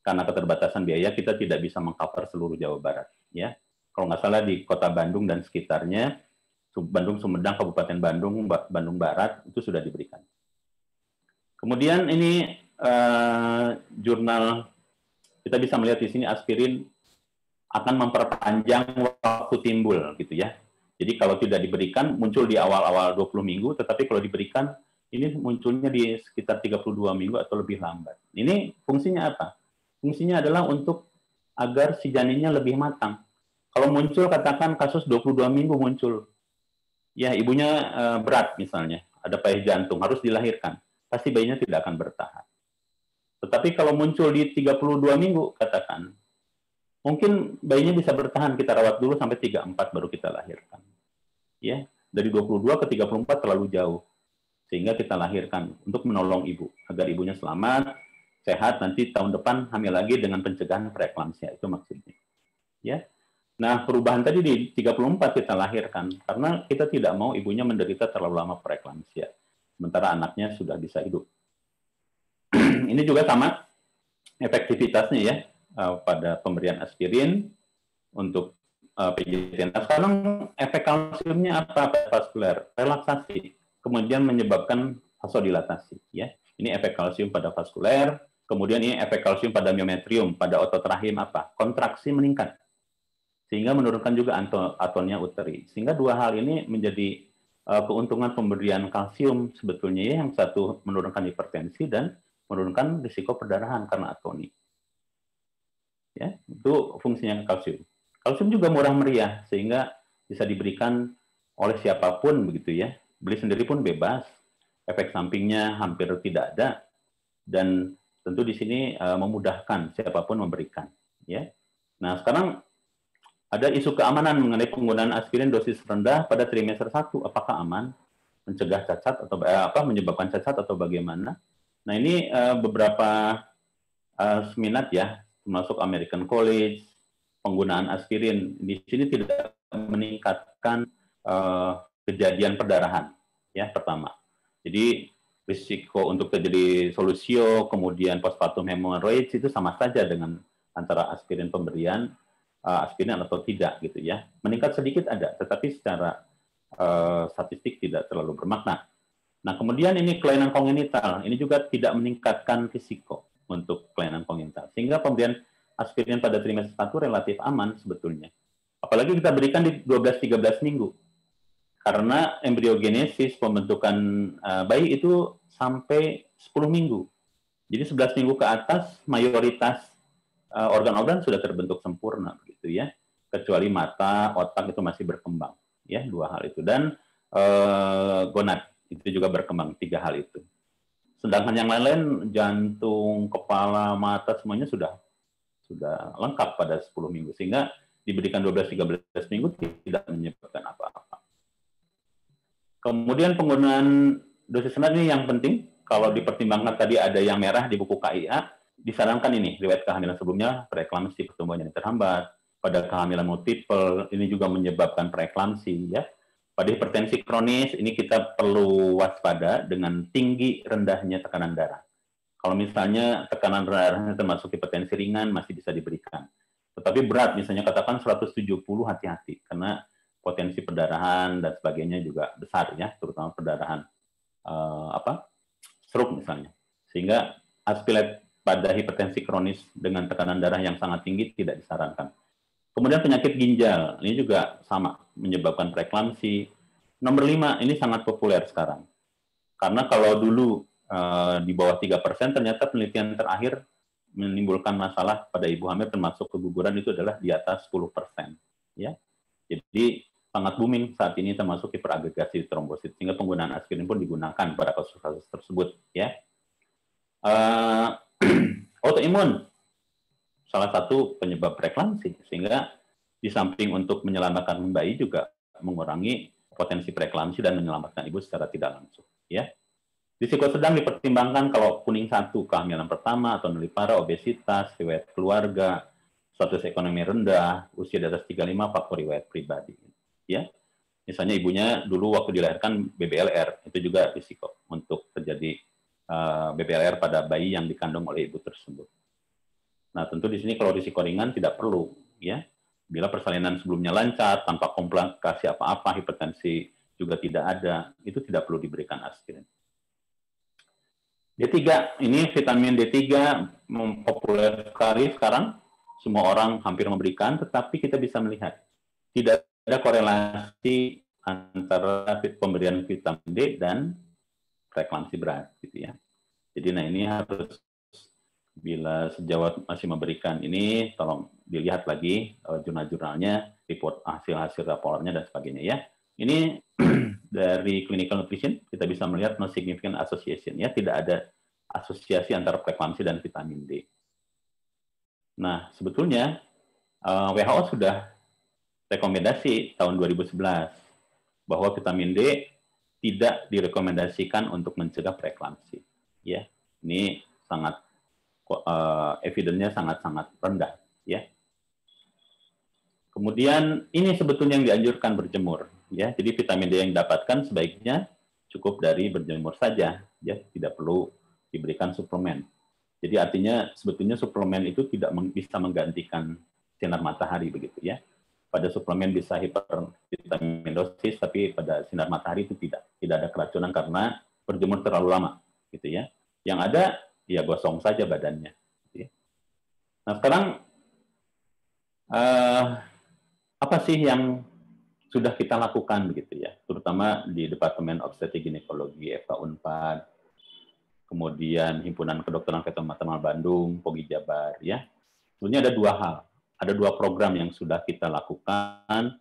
karena keterbatasan biaya kita tidak bisa mengcover seluruh Jawa Barat. Ya, kalau nggak salah di Kota Bandung dan sekitarnya, Bandung, Sumedang, Kabupaten Bandung, Bandung Barat, itu sudah diberikan. Kemudian ini jurnal, kita bisa melihat di sini aspirin akan memperpanjang waktu timbul, gitu ya. Jadi kalau tidak diberikan, muncul di awal-awal 20 minggu, tetapi kalau diberikan, ini munculnya di sekitar 32 minggu atau lebih lambat. Ini fungsinya apa? Fungsinya adalah untuk agar si janinnya lebih matang. Kalau muncul, katakan kasus 22 minggu muncul, ya ibunya berat misalnya, ada payah jantung, harus dilahirkan, pasti bayinya tidak akan bertahan. Tetapi kalau muncul di 32 minggu, katakan, mungkin bayinya bisa bertahan, kita rawat dulu sampai 34 baru kita lahirkan. Ya, dari 22 ke 34 terlalu jauh, sehingga kita lahirkan untuk menolong ibu, agar ibunya selamat, sehat, nanti tahun depan hamil lagi dengan pencegahan preeklamsia, itu maksudnya. Ya. Nah, perubahan tadi di 34 kita lahirkan, karena kita tidak mau ibunya menderita terlalu lama preeklamsia, sementara anaknya sudah bisa hidup. Ini juga sama efektivitasnya ya, pada pemberian aspirin untuk PJT. Nah, sekarang efek kalsiumnya apa? Vaskuler, relaksasi, kemudian menyebabkan vasodilatasi. Ya, ini efek kalsium pada vaskuler, kemudian ini efek kalsium pada myometrium, pada otot rahim apa? Kontraksi meningkat. Sehingga menurunkan juga atonia uteri. Sehingga 2 hal ini menjadi keuntungan pemberian kalsium sebetulnya ya, yang satu menurunkan hipertensi dan menurunkan risiko perdarahan karena atoni. Ya, itu fungsinya kalsium. Kalsium juga murah meriah sehingga bisa diberikan oleh siapapun begitu ya. Beli sendiri pun bebas. Efek sampingnya hampir tidak ada dan tentu di sini memudahkan siapapun memberikan ya. Nah, sekarang ada isu keamanan mengenai penggunaan aspirin dosis rendah pada trimester 1. Apakah aman? Mencegah cacat atau menyebabkan cacat atau bagaimana? Nah, ini beberapa seminat ya, termasuk American College, penggunaan aspirin di sini tidak meningkatkan kejadian perdarahan. ya pertama. Jadi risiko untuk terjadi solusio, kemudian postpartum hemorrhage itu sama saja dengan antara aspirin pemberian aspirin atau tidak gitu ya. Meningkat sedikit ada, tetapi secara statistik tidak terlalu bermakna. Nah, kemudian ini kelainan kongenital, ini juga tidak meningkatkan risiko untuk kelainan kongenital. Sehingga pemberian aspirin pada trimester 1 relatif aman sebetulnya. Apalagi kita berikan di 12-13 minggu. Karena embriogenesis, pembentukan bayi itu sampai 10 minggu. Jadi 11 minggu ke atas, mayoritas organ-organ sudah terbentuk sempurna, gitu ya. Kecuali mata, otak itu masih berkembang. Ya, dua hal itu. Dan gonad itu juga berkembang, tiga hal itu. Sedangkan yang lain-lain, jantung, kepala, mata, semuanya sudah lengkap pada 10 minggu. Sehingga diberikan 12-13 minggu tidak menyebabkan apa-apa. Kemudian penggunaan dosis rendah ini yang penting. Kalau dipertimbangkan tadi ada yang merah di buku KIA, disarankan ini, riwayat kehamilan sebelumnya, preeklamsi, pertumbuhan janin terhambat. Pada kehamilan multiple, ini juga menyebabkan preeklamsi, ya. Pada hipertensi kronis, ini kita perlu waspada dengan tinggi rendahnya tekanan darah. Kalau misalnya tekanan darahnya termasuk hipertensi ringan, masih bisa diberikan. Tetapi berat, misalnya katakan 170, hati-hati, karena potensi perdarahan dan sebagainya juga besar, ya, terutama perdarahan stroke misalnya. Sehingga aspirat pada hipertensi kronis dengan tekanan darah yang sangat tinggi tidak disarankan. Kemudian penyakit ginjal, ini juga sama, menyebabkan preeklamsi. Nomor 5, ini sangat populer sekarang. Karena kalau dulu di bawah 3%, ternyata penelitian terakhir menimbulkan masalah pada ibu hamil termasuk keguguran itu adalah di atas 10%. Ya. Jadi sangat booming saat ini termasuk hiperagregasi trombosit, sehingga penggunaan aspirin pun digunakan pada kasus-kasus tersebut. Ya. Autoimun, salah satu penyebab preeklamsi, sehingga di samping untuk menyelamatkan bayi juga mengurangi potensi preeklamsi dan menyelamatkan ibu secara tidak langsung. Ya. Risiko sedang dipertimbangkan kalau kuning 1, kehamilan pertama atau nulipara, obesitas, riwayat keluarga, status ekonomi rendah, usia di atas 35, faktor riwayat pribadi. Ya, misalnya ibunya dulu waktu dilahirkan BBLR, itu juga risiko untuk terjadi BBLR pada bayi yang dikandung oleh ibu tersebut. Nah, tentu di sini kalau risiko ringan tidak perlu, ya. Bila persalinan sebelumnya lancar, tanpa komplikasi apa-apa, hipertensi juga tidak ada, itu tidak perlu diberikan aspirin. D3, ini vitamin D3 populer sekali sekarang, semua orang hampir memberikan, tetapi kita bisa melihat tidak ada korelasi antara pemberian vitamin D dan preeklamsi berat, gitu ya. Jadi, nah ini harus, bila sejawat masih memberikan ini, tolong dilihat lagi jurnal-jurnalnya, report hasil-hasil rapornya dan sebagainya, ya. Ini dari clinical nutrition kita bisa melihat no significant association, ya, tidak ada asosiasi antara preeklamsi dan vitamin D. Nah, sebetulnya WHO sudah rekomendasi tahun 2011 bahwa vitamin D tidak direkomendasikan untuk mencegah preeklamsi. Ya, ini sangat evidennya sangat-sangat rendah. Ya. Kemudian ini sebetulnya yang dianjurkan berjemur. Ya, jadi vitamin D yang didapatkan sebaiknya cukup dari berjemur saja. Ya, tidak perlu diberikan suplemen. Jadi artinya sebetulnya suplemen itu tidak bisa menggantikan sinar matahari begitu ya. Pada suplemen bisa hipervitaminosis, tapi pada sinar matahari itu tidak ada keracunan karena berjemur terlalu lama gitu ya. Yang ada ya gosong saja badannya. Gitu ya. Nah sekarang apa sih yang sudah kita lakukan begitu ya, terutama di Departemen Obstetrik Ginekologi FK Unpad, kemudian Himpunan Kedokteran Fetal Maternal Bandung, POGI Jabar, ya. Sebenarnya ada dua hal, ada dua program yang sudah kita lakukan.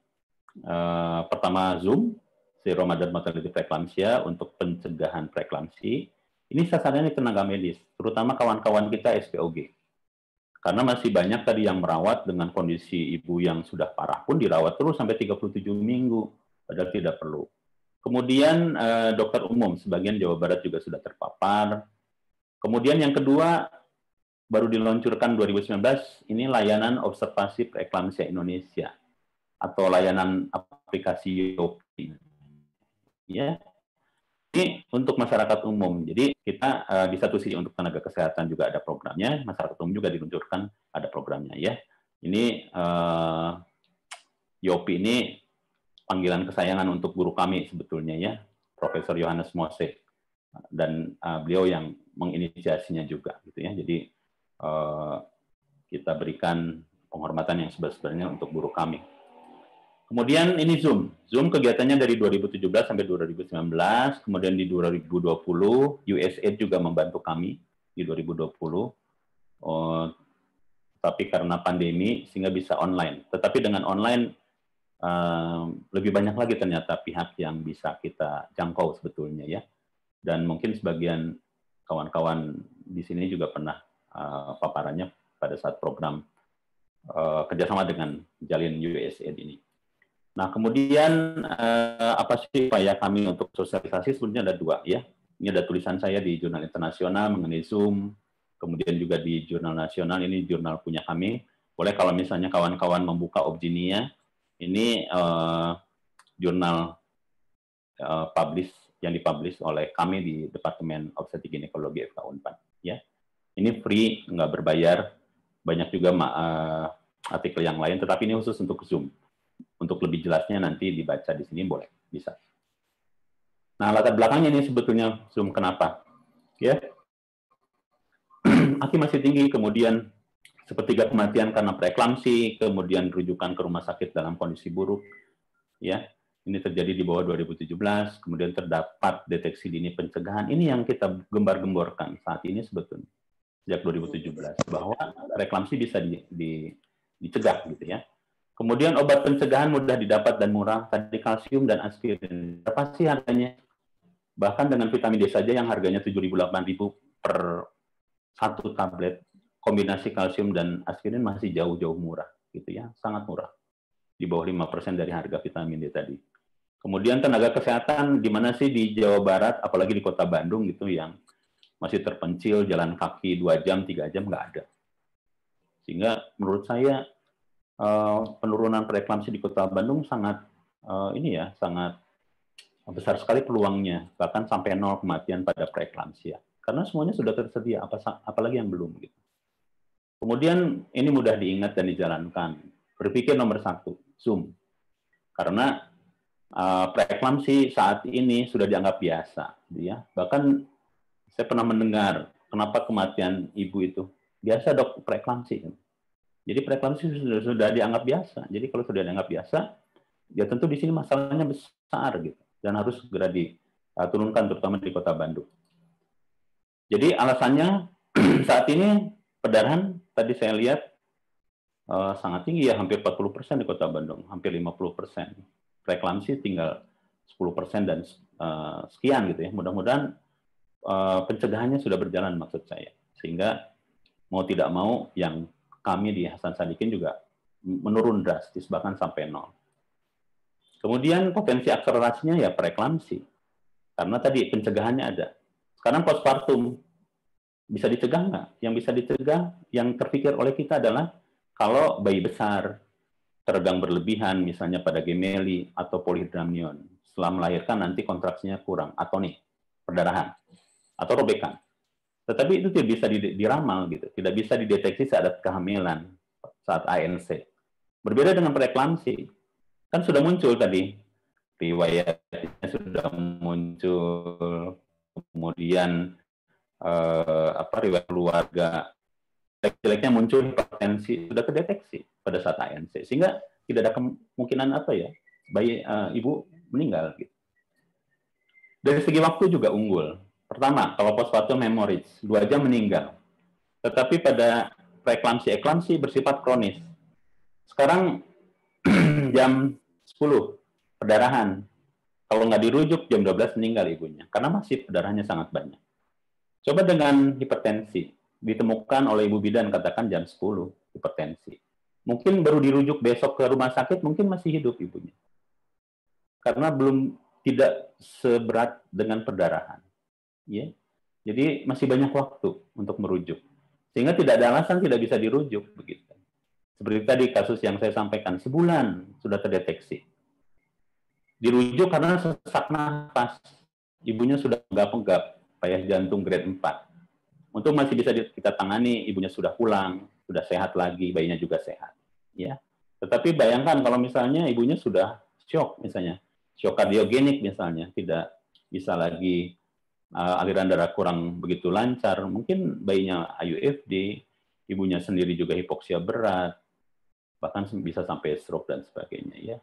Pertama Zoom, Zero Mother Mortality Preeclampsia untuk pencegahan preeklamsi. Ini sasarannya tenaga medis, terutama kawan-kawan kita SPOG. Karena masih banyak tadi yang merawat dengan kondisi ibu yang sudah parah pun dirawat terus sampai 37 minggu, padahal tidak perlu. Kemudian dokter umum, sebagian Jawa Barat juga sudah terpapar. Kemudian yang kedua, baru diluncurkan 2019, ini layanan observasi preeklamsia Indonesia, atau layanan aplikasi YOPI. Ya. Ini untuk masyarakat umum. Jadi kita di satu sisi untuk tenaga kesehatan juga ada programnya, masyarakat umum juga diluncurkan ada programnya ya. Ini Yopi ini panggilan kesayangan untuk guru kami sebetulnya ya, Profesor Yohanes Mose, dan beliau yang menginisiasinya juga gitu ya. Jadi kita berikan penghormatan yang sebesar-besarnya untuk guru kami. Kemudian ini Zoom. Zoom kegiatannya dari 2017 sampai 2019, kemudian di 2020 USAID juga membantu kami di 2020. Tapi karena pandemi sehingga bisa online. Tetapi dengan online lebih banyak lagi ternyata pihak yang bisa kita jangkau sebetulnya ya. Dan mungkin sebagian kawan-kawan di sini juga pernah paparannya pada saat program kerjasama dengan Jalin USAID ini. Nah, kemudian apa sih upaya kami untuk sosialisasi? Sebenarnya ada dua ya. Ini ada tulisan saya di jurnal internasional mengenai Zoom, kemudian juga di jurnal nasional, ini jurnal punya kami. Boleh kalau misalnya kawan-kawan membuka Obginia, ini jurnal yang dipublish oleh kami di Departemen Obstetrik Ginekologi FK Unpad. Ya, ini free, nggak berbayar. Banyak juga artikel yang lain, tetapi ini khusus untuk Zoom. Untuk lebih jelasnya nanti dibaca di sini boleh, bisa. Nah, latar belakangnya ini sebetulnya Zoom kenapa? Ya, AKI masih tinggi, kemudian sepertiga kematian karena preeklamsi, kemudian rujukan ke rumah sakit dalam kondisi buruk. Ya, ini terjadi di bawah 2017, kemudian terdapat deteksi dini pencegahan. Ini yang kita gembar-gemborkan saat ini sebetulnya sejak 2017 bahwa preeklamsi bisa dicegah gitu ya. Kemudian obat pencegahan mudah didapat dan murah, tadi kalsium dan aspirin. Berapa sih harganya? Bahkan dengan vitamin D saja yang harganya 7.000-8.000 per satu tablet, kombinasi kalsium dan aspirin masih jauh-jauh murah, gitu ya, sangat murah. Di bawah 5% dari harga vitamin D tadi. Kemudian tenaga kesehatan, di mana sih di Jawa Barat, apalagi di kota Bandung gitu, yang masih terpencil, jalan kaki 2 jam, 3 jam, nggak ada. Sehingga menurut saya, penurunan preeklamsi di Kota Bandung sangat sangat besar sekali peluangnya, bahkan sampai 0 kematian pada preeklamsia. Karena semuanya sudah tersedia, apalagi yang belum gitu. Kemudian ini mudah diingat dan dijalankan. Berpikir nomor 1, Zoom. Karena preeklamsi saat ini sudah dianggap biasa, ya. Bahkan saya pernah mendengar kenapa kematian ibu itu biasa dok preeklamsi. Jadi preeklamsi sudah dianggap biasa. Jadi kalau sudah dianggap biasa, ya tentu di sini masalahnya besar gitu dan harus segera diturunkan terutama di Kota Bandung. Jadi alasannya saat ini perdarahan tadi saya lihat sangat tinggi ya, hampir 40% di Kota Bandung, hampir 50%. Preeklamsi tinggal 10% dan sekian gitu ya. Mudah-mudahan pencegahannya sudah berjalan maksud saya. Sehingga mau tidak mau yang kami di Hasan Sadikin juga menurun drastis, bahkan sampai 0. Kemudian potensi akselerasinya ya preeklamsi. Karena tadi pencegahannya ada. Sekarang postpartum, bisa dicegah nggak? Yang bisa dicegah, yang terpikir oleh kita adalah kalau bayi besar, teregang berlebihan, misalnya pada gemeli atau polihidramnion, setelah melahirkan nanti kontraksinya kurang, atau nih, perdarahan, atau robekan. Tetapi itu tidak bisa diramal gitu, tidak bisa dideteksi saat kehamilan, saat ANC. Berbeda dengan preeklamsi, kan sudah muncul tadi riwayatnya sudah muncul, kemudian riwayat keluarga jelek-jeleknya muncul, hipertensi sudah terdeteksi pada saat ANC, sehingga tidak ada kemungkinan bayi ibu meninggal. Gitu. Dari segi waktu juga unggul. Pertama, kalau postpartum hemorrhage, 2 jam meninggal. Tetapi pada preeklamsi-eklamsi bersifat kronis. Sekarang jam 10, perdarahan. Kalau nggak dirujuk, jam 12 meninggal ibunya. Karena masih perdarahannya sangat banyak. Coba dengan hipertensi. Ditemukan oleh ibu bidan, katakan jam 10, hipertensi. Mungkin baru dirujuk besok ke rumah sakit, mungkin masih hidup ibunya. Karena tidak seberat dengan perdarahan. Ya. Jadi masih banyak waktu untuk merujuk. Sehingga tidak ada alasan tidak bisa dirujuk. Begitu. Seperti tadi kasus yang saya sampaikan, sebulan sudah terdeteksi. Dirujuk karena sesak nafas. ibunya sudah penggap, payah jantung grade 4. Untuk masih bisa kita tangani, ibunya sudah pulang, sudah sehat lagi, bayinya juga sehat. Ya. Tetapi bayangkan kalau misalnya ibunya sudah shock, misalnya shock kardiogenik misalnya, tidak bisa lagi aliran darah kurang begitu lancar, mungkin bayinya IUFD, ibunya sendiri juga hipoksia berat, bahkan bisa sampai stroke dan sebagainya. Ya.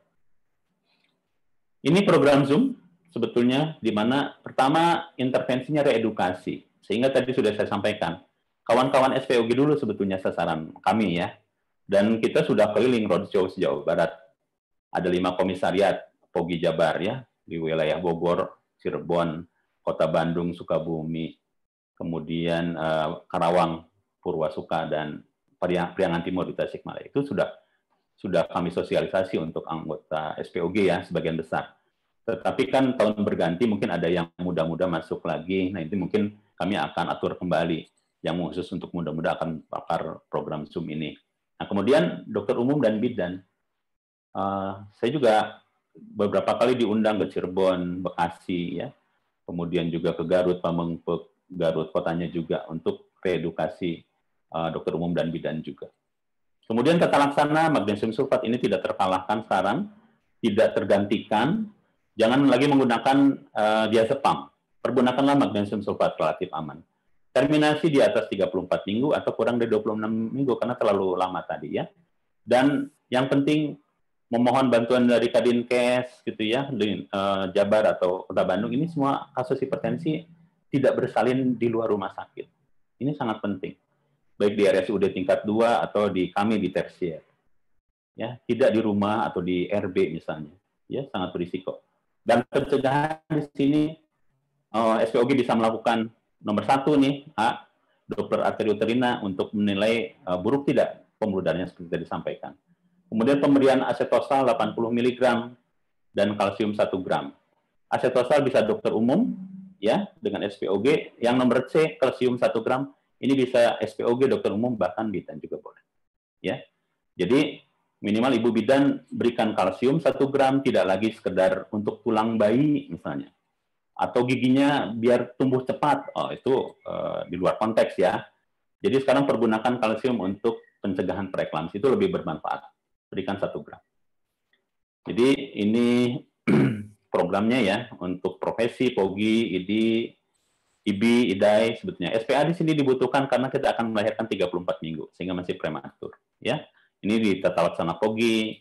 Ini program Zoom sebetulnya di mana pertama intervensinya reedukasi, sehingga tadi sudah saya sampaikan, kawan-kawan SPOG dulu sebetulnya sasaran kami ya, dan kita sudah keliling roadshow sejauh Barat. Ada 5 komisariat POGI Jabar ya, di wilayah Bogor, Cirebon, Kota Bandung, Sukabumi, kemudian Karawang, Purwasuka, dan Priangan Timur di Tasikmalaya. Itu sudah kami sosialisasi untuk anggota SPOG ya, sebagian besar. Tetapi kan tahun berganti mungkin ada yang muda-muda masuk lagi, nah itu mungkin kami akan atur kembali. Yang khusus untuk muda-muda akan pakar program Zoom ini. Nah kemudian dokter umum dan bidan. Saya juga beberapa kali diundang ke Cirebon, Bekasi, ya, kemudian juga ke Garut, Pamengpeuk, Garut kotanya juga untuk reedukasi dokter umum dan bidan juga. Kemudian tata laksana magnesium sulfat ini tidak terkalahkan sekarang, tidak tergantikan. Jangan lagi menggunakan diazepam. Pergunakanlah magnesium sulfat relatif aman. Terminasi di atas 34 minggu atau kurang dari 26 minggu karena terlalu lama tadi ya. Dan yang penting memohon bantuan dari Kadinkes gitu ya, di Jabar atau Kota Bandung, ini semua kasus hipertensi tidak bersalin di luar rumah sakit. Ini sangat penting. Baik di RSUD tingkat 2 atau di kami di tersier. Ya, tidak di rumah atau di RB misalnya. Ya, sangat berisiko. Dan pencegahan di sini SPOG bisa melakukan nomor 1 nih, Doppler arteriuterina untuk menilai buruk tidak pembuluh darahnya seperti tadi disampaikan. Kemudian pemberian asetosal 80 mg dan kalsium 1 gram. Asetosal bisa dokter umum ya dengan SPOG. Yang nomor C kalsium 1 gram ini bisa SPOG dokter umum bahkan bidan juga boleh. Ya. Jadi minimal ibu bidan berikan kalsium 1 gram, tidak lagi sekedar untuk tulang bayi misalnya. Atau giginya biar tumbuh cepat. Oh, itu di luar konteks ya. Jadi sekarang pergunakan kalsium untuk pencegahan preeklamsi itu lebih bermanfaat. Berikan 1 gram. Jadi ini programnya ya untuk profesi, POGI, IDI, IBI, IDAI sebetulnya. SPA di sini dibutuhkan karena kita akan melahirkan 34 minggu sehingga masih prematur. Ya, ini di tata laksana POGI.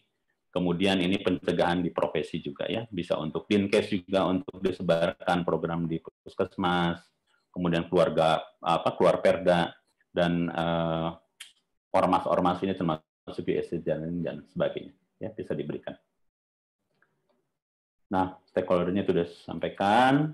Kemudian ini pencegahan di profesi juga ya, bisa untuk Dinkes juga untuk disebarkan program di puskesmas, kemudian keluar Perda dan ormas-ormas ini termasuk BSD dan sebagainya, ya bisa diberikan. Nah, stakeholder-nya sudah sampaikan.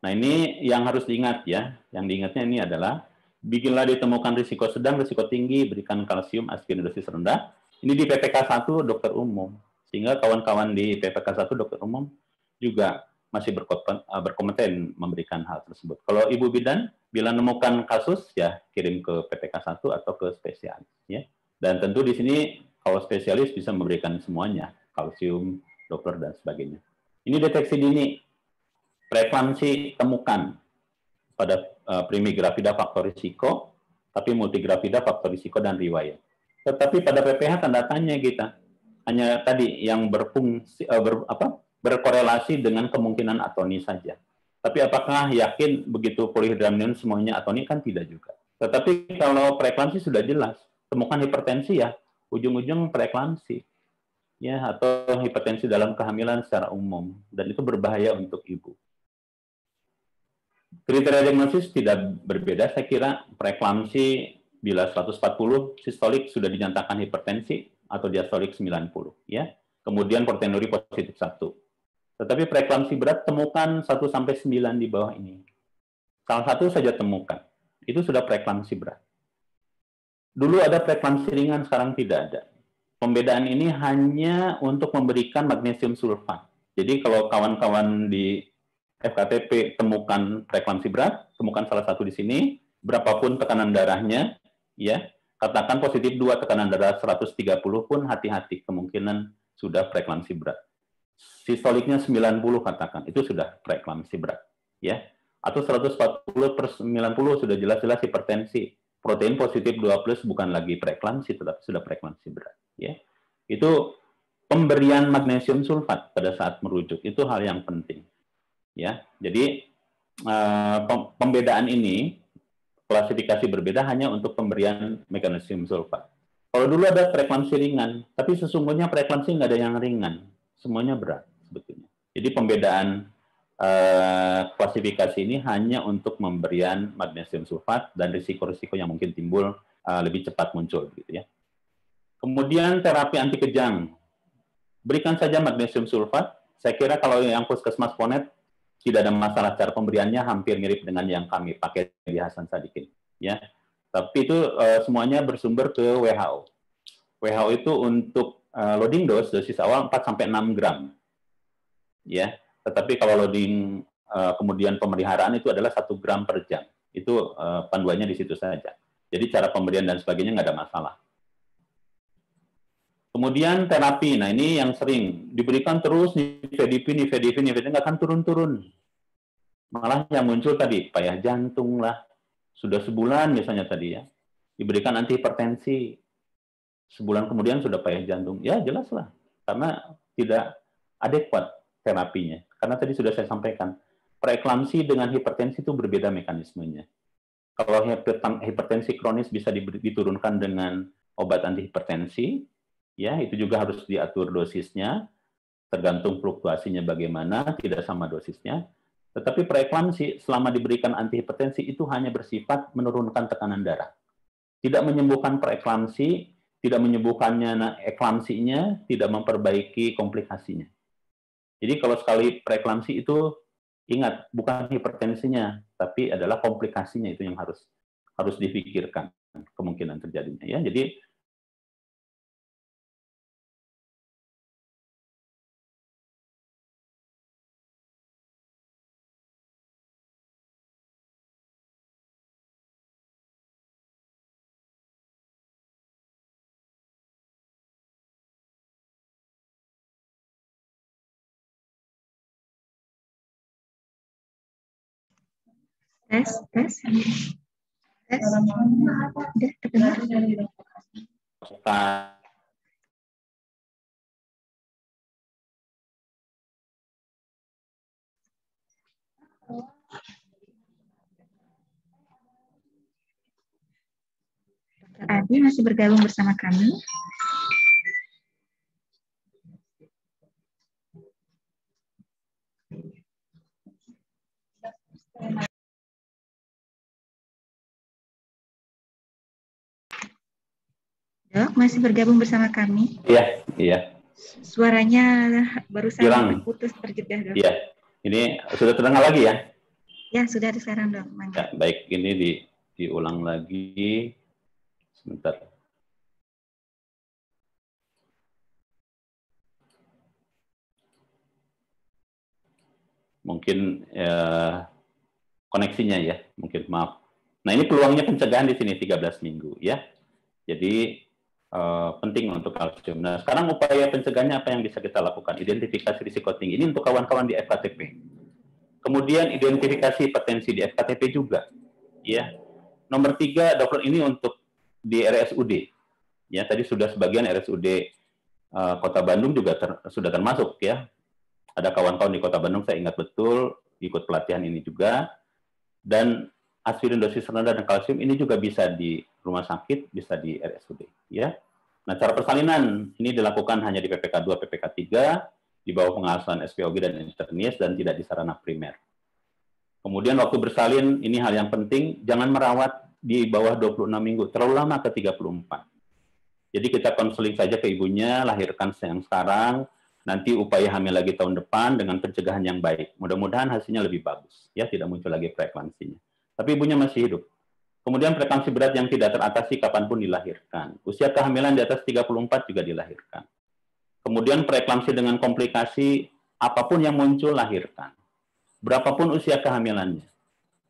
Nah, ini yang harus diingat ya. Yang diingatnya ini adalah bila ditemukan risiko sedang, risiko tinggi, berikan kalsium aspirin dosis rendah. Ini di PPK 1 dokter umum. Sehingga kawan-kawan di PPK 1 dokter umum juga masih berkompeten memberikan hal tersebut. Kalau ibu bidan, bila menemukan kasus, ya kirim ke PPK 1 atau ke spesialis. Ya. Dan tentu di sini kalau spesialis bisa memberikan semuanya, kalsium, Doppler, dan sebagainya. Ini deteksi dini, preeklamsi temukan pada primigravida faktor risiko, tapi multigravida faktor risiko dan riwayat. Tetapi pada PPH tanda tanya kita, hanya tadi yang berfungsi, berkorelasi dengan kemungkinan atoni saja. Tapi apakah yakin begitu polihidramnion semuanya atoni? Kan tidak juga. Tetapi kalau preeklamsi sudah jelas, temukan hipertensi ya, ujung-ujung preeklamsi. Ya, atau hipertensi dalam kehamilan secara umum, dan itu berbahaya untuk ibu. Kriteria diagnosis tidak berbeda, saya kira preeklamsi bila 140 sistolik sudah dinyatakan hipertensi atau diastolik 90, ya. Kemudian proteinuri positif 1. Tetapi preeklamsi berat temukan 1 sampai 9 di bawah ini. Salah satu saja temukan. Itu sudah preeklamsi berat. Dulu ada preeklamsi ringan, sekarang tidak ada. Pembedaan ini hanya untuk memberikan magnesium sulfat. Jadi kalau kawan-kawan di FKTP temukan preeklamsi berat, temukan salah satu di sini, berapapun tekanan darahnya, ya, katakan positif 2, tekanan darah 130 pun hati-hati, kemungkinan sudah preeklamsi berat. Sistoliknya 90 katakan, itu sudah preeklamsi berat. ya. Atau 140/90 sudah jelas-jelas hipertensi. Protein positif 2+ bukan lagi preeklamsi, tetapi sudah preeklamsi berat. Ya. Itu pemberian magnesium sulfat pada saat merujuk, itu hal yang penting. Ya. Jadi pembedaan ini, klasifikasi berbeda hanya untuk pemberian magnesium sulfat. Kalau dulu ada preeklamsi ringan, tapi sesungguhnya preeklamsi nggak ada yang ringan, semuanya berat sebetulnya. Jadi pembedaan klasifikasi ini hanya untuk pemberian magnesium sulfat dan risiko-risiko yang mungkin timbul lebih cepat muncul, gitu ya. Kemudian terapi anti kejang, berikan saja magnesium sulfat. Saya kira kalau yang Puskesmas Ponet tidak ada masalah, cara pemberiannya hampir mirip dengan yang kami pakai di Hasan Sadikin, ya. Tapi itu semuanya bersumber ke WHO. WHO itu untuk loading dose, dosis awal 4-6 gram, ya. Tetapi kalau loading kemudian pemeliharaan itu adalah 1 gram per jam. Itu panduannya di situ saja. Jadi cara pemberian dan sebagainya nggak ada masalah. Kemudian terapi, nah ini yang sering diberikan terus nifedipin nggak akan turun-turun. Malah yang muncul tadi payah jantung lah. Sudah sebulan misalnya tadi ya, diberikan antihipertensi. Sebulan kemudian sudah payah jantung. Ya jelas lah, karena tidak adekuat terapinya. Karena tadi sudah saya sampaikan, preeklamsi dengan hipertensi itu berbeda mekanismenya. Kalau hipertensi kronis bisa diturunkan dengan obat antihipertensi, ya itu juga harus diatur dosisnya, tergantung fluktuasinya bagaimana, tidak sama dosisnya. Tetapi preeklamsi selama diberikan antihipertensi itu hanya bersifat menurunkan tekanan darah. Tidak menyembuhkan preeklamsi, tidak menyembuhkannya eklamsinya, tidak memperbaiki komplikasinya. Jadi kalau sekali preeklamsi itu ingat bukan hipertensinya, tapi adalah komplikasinya itu yang harus dipikirkan kemungkinan terjadinya ya. Jadi Tes. Udah terdengar. Dr. Adi masih bergabung bersama kami. Dok, masih bergabung bersama kami? Iya. Suaranya barusan hilang, terputus, terjeda, Dok. Iya, ini sudah terdengar lagi ya? Ya, sudah sekarang, Dok. Ya, baik, ini diulang lagi. Sebentar. Mungkin koneksinya ya, mungkin maaf. Nah, ini peluangnya pencegahan di sini 13 minggu ya. Jadi penting untuk kalsium. Nah, sekarang upaya pencegahannya apa yang bisa kita lakukan? Identifikasi risiko tinggi. Ini untuk kawan-kawan di FKTP. Kemudian identifikasi hipertensi di FKTP juga. Ya. Nomor 3, dokter, ini untuk di RSUD. Ya, tadi sudah sebagian RSUD Kota Bandung juga sudah termasuk ya. Ada kawan-kawan di Kota Bandung, saya ingat betul, ikut pelatihan ini juga. Dan aspirin dosis rendah dan kalsium ini juga bisa di rumah sakit, bisa di RSUD. Ya. Nah, cara persalinan ini dilakukan hanya di PPK 2, PPK 3, di bawah pengasuhan SPOG dan internis, dan tidak di sarana primer. Kemudian waktu bersalin, ini hal yang penting, jangan merawat di bawah 26 minggu, terlalu lama ke 34. Jadi kita konseling saja ke ibunya, lahirkan yang sekarang, nanti upaya hamil lagi tahun depan dengan pencegahan yang baik. Mudah-mudahan hasilnya lebih bagus, ya tidak muncul lagi preeklamsinya. Tapi ibunya masih hidup. Kemudian preeklamsi berat yang tidak teratasi kapanpun dilahirkan. Usia kehamilan di atas 34 juga dilahirkan. Kemudian preeklamsi dengan komplikasi apapun yang muncul lahirkan. Berapapun usia kehamilannya.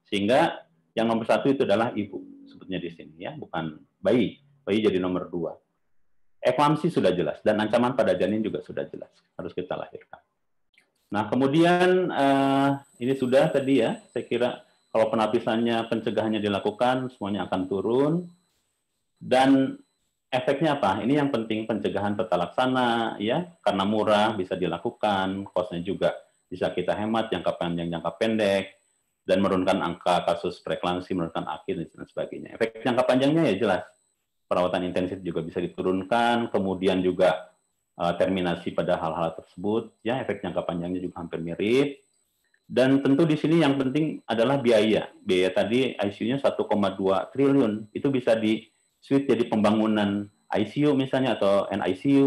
Sehingga yang nomor 1 itu adalah ibu sebetulnya di sini ya, bukan bayi. Bayi jadi nomor 2. Eklamsi sudah jelas dan ancaman pada janin juga sudah jelas, harus kita lahirkan. Nah, kemudian ini sudah tadi ya, saya kira kalau penapisannya, pencegahannya dilakukan, semuanya akan turun. Dan efeknya apa? Ini yang penting, pencegahan tata laksana, ya, karena murah bisa dilakukan, cost-nya juga bisa kita hemat, jangka panjang, jangka pendek, dan menurunkan angka kasus preeklamsi, menurunkan AKI, dan sebagainya. Efek jangka panjangnya ya jelas, perawatan intensif juga bisa diturunkan, kemudian juga terminasi pada hal-hal tersebut, ya, efek jangka panjangnya juga hampir mirip. Dan tentu di sini yang penting adalah biaya. Biaya tadi ICU-nya 1,2 triliun, itu bisa di-switch jadi pembangunan ICU misalnya atau NICU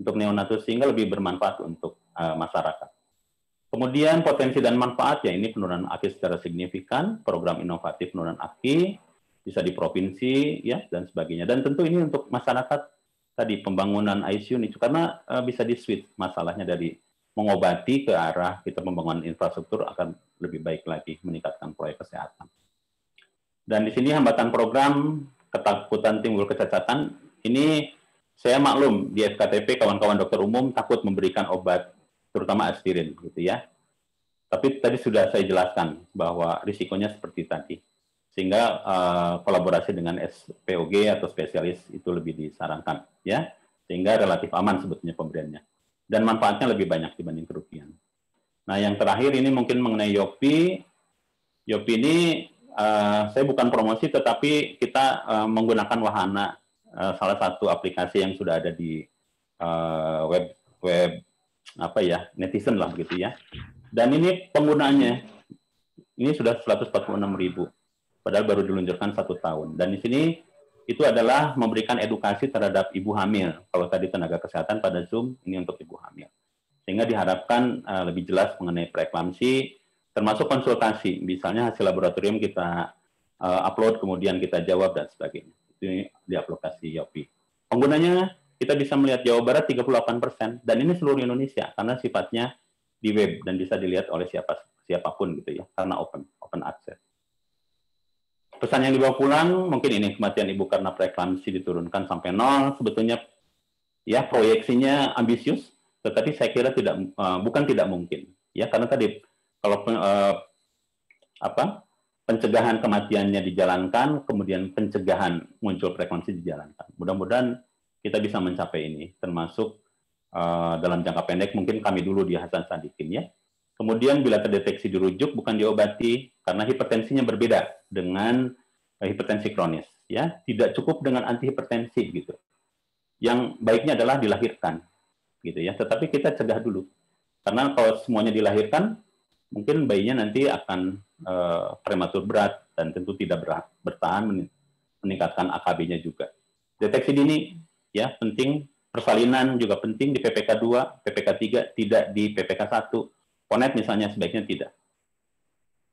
untuk neonatus sehingga lebih bermanfaat untuk masyarakat. Kemudian potensi dan manfaat ya ini penurunan AKI secara signifikan, program inovatif penurunan AKI bisa di provinsi ya dan sebagainya. Dan tentu ini untuk masyarakat tadi pembangunan ICU ini karena bisa di-switch masalahnya dari mengobati ke arah kita pembangunan infrastruktur akan lebih baik lagi meningkatkan proyek kesehatan. Dan di sini hambatan program, ketakutan timbul kecacatan, ini saya maklum di FKTP kawan-kawan dokter umum takut memberikan obat terutama aspirin gitu ya. Tapi tadi sudah saya jelaskan bahwa risikonya seperti tadi. Sehingga kolaborasi dengan SPOG atau spesialis itu lebih disarankan ya. Sehingga relatif aman sebetulnya pemberiannya. Dan manfaatnya lebih banyak dibanding kerugian. Nah, yang terakhir ini mungkin mengenai Yopi. Yopi ini saya bukan promosi, tetapi kita menggunakan wahana salah satu aplikasi yang sudah ada di web apa ya netizen lah gitu ya. Dan ini penggunaannya ini sudah 146.000, padahal baru diluncurkan 1 tahun. Dan di sini itu adalah memberikan edukasi terhadap ibu hamil. Kalau tadi tenaga kesehatan pada Zoom, ini untuk ibu hamil. Sehingga diharapkan lebih jelas mengenai preeklamsi, termasuk konsultasi. Misalnya hasil laboratorium kita upload, kemudian kita jawab, dan sebagainya. Itu di aplikasi Yopi. Penggunanya kita bisa melihat Jawa Barat 38%, dan ini seluruh Indonesia, karena sifatnya di web, dan bisa dilihat oleh siapapun gitu ya, karena open access. Pesan yang dibawa pulang, mungkin ini kematian ibu karena preeklamsi diturunkan sampai 0. Sebetulnya ya proyeksinya ambisius, tetapi saya kira bukan tidak mungkin. Ya karena tadi kalau pencegahan kematiannya dijalankan, kemudian pencegahan muncul preeklamsi dijalankan. Mudah-mudahan kita bisa mencapai ini, termasuk dalam jangka pendek mungkin kami dulu di Hasan Sadikin ya. Kemudian bila terdeteksi dirujuk bukan diobati karena hipertensinya berbeda dengan hipertensi kronis ya, tidak cukup dengan antihipertensi gitu. Yang baiknya adalah dilahirkan gitu ya, tetapi kita cegah dulu. Karena kalau semuanya dilahirkan mungkin bayinya nanti akan prematur berat dan tentu tidak bertahan, meningkatkan AKB-nya juga. Deteksi dini ya penting, persalinan juga penting di PPK 2, PPK 3, tidak di PPK 1. Ponet misalnya sebaiknya tidak.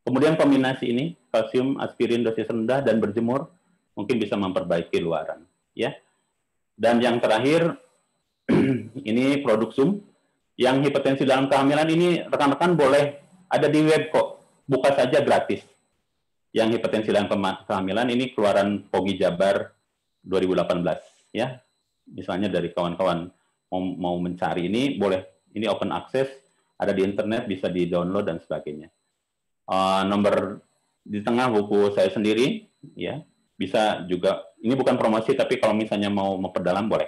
Kemudian kombinasi ini, kalsium, aspirin dosis rendah dan berjemur, mungkin bisa memperbaiki luaran. Ya. Dan yang terakhir, ini produk Zoom, yang hipertensi dalam kehamilan ini rekan-rekan boleh ada di web kok, buka saja gratis. Yang hipertensi dalam kehamilan ini keluaran POGI Jabar 2018. Ya. Misalnya dari kawan-kawan mau mencari ini, boleh, ini open access, ada di internet, bisa di-download dan sebagainya. Nomor di tengah buku saya sendiri, ya bisa juga. Ini bukan promosi, tapi kalau misalnya mau memperdalam boleh.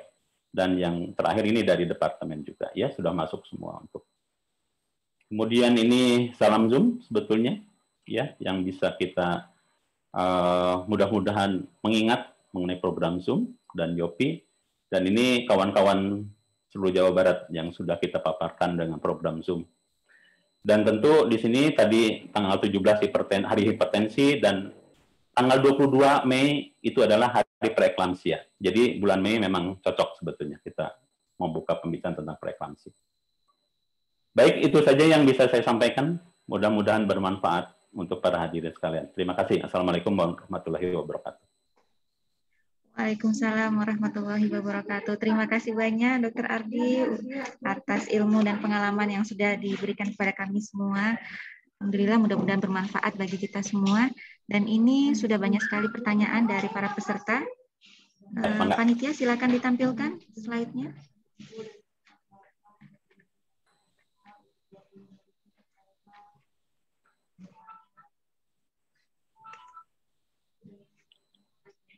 Dan yang terakhir ini dari departemen juga, ya sudah masuk semua untuk. Kemudian ini salam Zoom sebetulnya, ya yang bisa kita mudah-mudahan mengingat mengenai program Zoom dan Yopi. Dan ini kawan-kawan seluruh Jawa Barat yang sudah kita paparkan dengan program Zoom. Dan tentu di sini tadi tanggal 17 hari hipertensi dan tanggal 22 Mei itu adalah hari preeklamsia. Jadi bulan Mei memang cocok sebetulnya kita membuka pembicaraan tentang preeklamsi. Baik, itu saja yang bisa saya sampaikan. Mudah-mudahan bermanfaat untuk para hadirin sekalian. Terima kasih. Assalamualaikum warahmatullahi wabarakatuh. Waalaikumsalam warahmatullahi wabarakatuh. Terima kasih banyak Dr. Ardi atas ilmu dan pengalaman yang sudah diberikan kepada kami semua. Alhamdulillah mudah-mudahan bermanfaat bagi kita semua. Dan ini sudah banyak sekali pertanyaan dari para peserta. Panitia silakan ditampilkan slide-nya.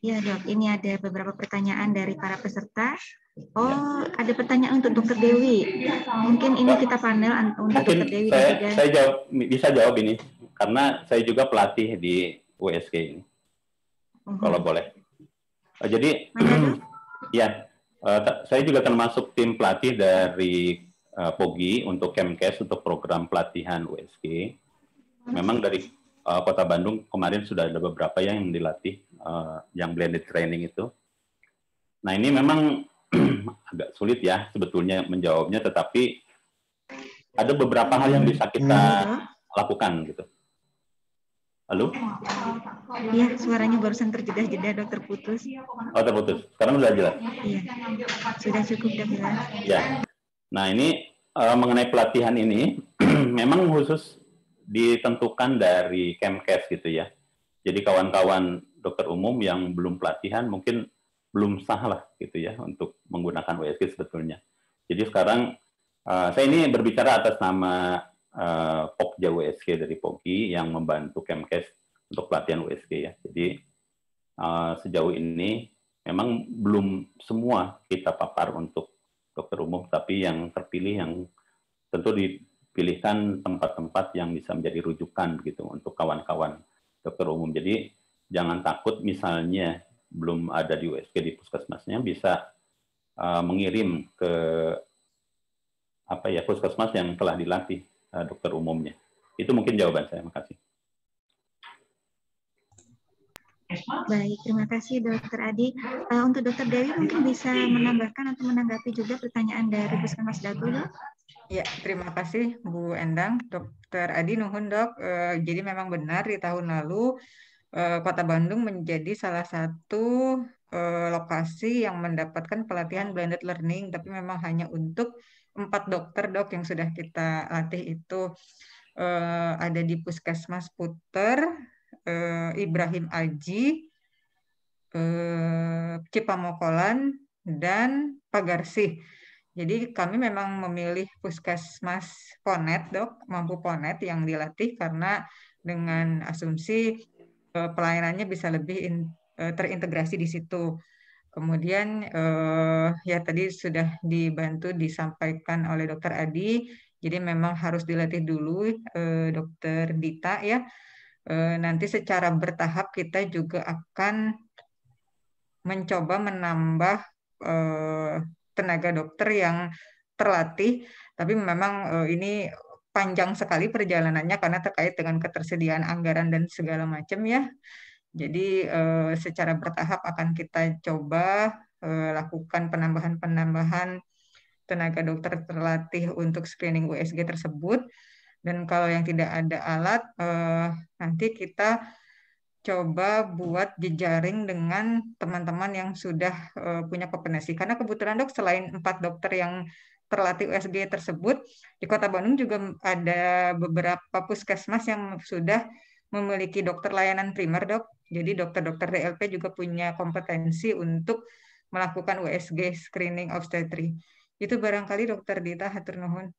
Ya dok, ini ada beberapa pertanyaan dari para peserta. Oh, ada pertanyaan untuk Dokter Dewi. Mungkin ini kita panel untuk Dokter Dewi dan juga. Saya bisa jawab ini karena saya juga pelatih di USG ini. Kalau boleh. Jadi, ya, saya juga termasuk tim pelatih dari POGI untuk Kemkes untuk program pelatihan USG. Memang dari Kota Bandung kemarin sudah ada beberapa yang dilatih yang blended training itu. Nah ini memang agak sulit ya sebetulnya menjawabnya, tetapi ada beberapa hal yang bisa kita lakukan gitu. Halo? Iya, suaranya barusan terjeda-jeda, dokter putus. Oh terputus. Sekarang sudah jelas? Iya, sudah cukup sudah jelas. Ya. Nah ini mengenai pelatihan ini memang khusus ditentukan dari Kemkes gitu ya. Jadi kawan-kawan dokter umum yang belum pelatihan mungkin belum sah lah gitu ya untuk menggunakan USG sebetulnya. Jadi sekarang saya ini berbicara atas nama Pokja USG dari POGI yang membantu Kemkes untuk pelatihan USG ya. Jadi sejauh ini memang belum semua kita papar untuk dokter umum, tapi yang terpilih yang tentu dipilihkan tempat-tempat yang bisa menjadi rujukan gitu untuk kawan-kawan dokter umum. Jadi jangan takut misalnya belum ada di USG di puskesmasnya, bisa mengirim ke puskesmas yang telah dilatih dokter umumnya. Itu mungkin jawaban saya. Makasih. Baik, terima kasih Dokter Adi. Untuk Dokter Dewi mungkin bisa menambahkan atau menanggapi juga pertanyaan dari Puskesmas Dago, Dok? Ya, terima kasih Bu Endang. Dokter Adi nuhun dok. Jadi memang benar di tahun lalu Kota Bandung menjadi salah satu lokasi yang mendapatkan pelatihan blended learning, tapi memang hanya untuk 4 dokter dok yang sudah kita latih itu ada di Puskesmas Puter, Ibrahim Aji, Cipamokolan, dan Pagarsih. Jadi kami memang memilih Puskesmas Ponet, dok, mampu Ponet yang dilatih karena dengan asumsi pelayanannya bisa lebih terintegrasi di situ. Kemudian ya tadi sudah dibantu disampaikan oleh Dokter Adi, jadi memang harus dilatih dulu Dokter Dita ya. Nanti secara bertahap kita juga akan mencoba menambah tenaga dokter yang terlatih, tapi memang ini panjang sekali perjalanannya karena terkait dengan ketersediaan anggaran dan segala macam ya. Jadi secara bertahap akan kita coba lakukan penambahan-penambahan tenaga dokter terlatih untuk screening USG tersebut. Dan kalau yang tidak ada alat, nanti kita coba buat jejaring dengan teman-teman yang sudah punya kompetensi. Karena kebetulan dok, selain 4 dokter yang terlatih USG tersebut, di Kota Bandung juga ada beberapa puskesmas yang sudah memiliki dokter layanan primer dok. Jadi dokter-dokter DLP juga punya kompetensi untuk melakukan USG screening obstetri. Itu barangkali Dokter Dita, hatur nuhun.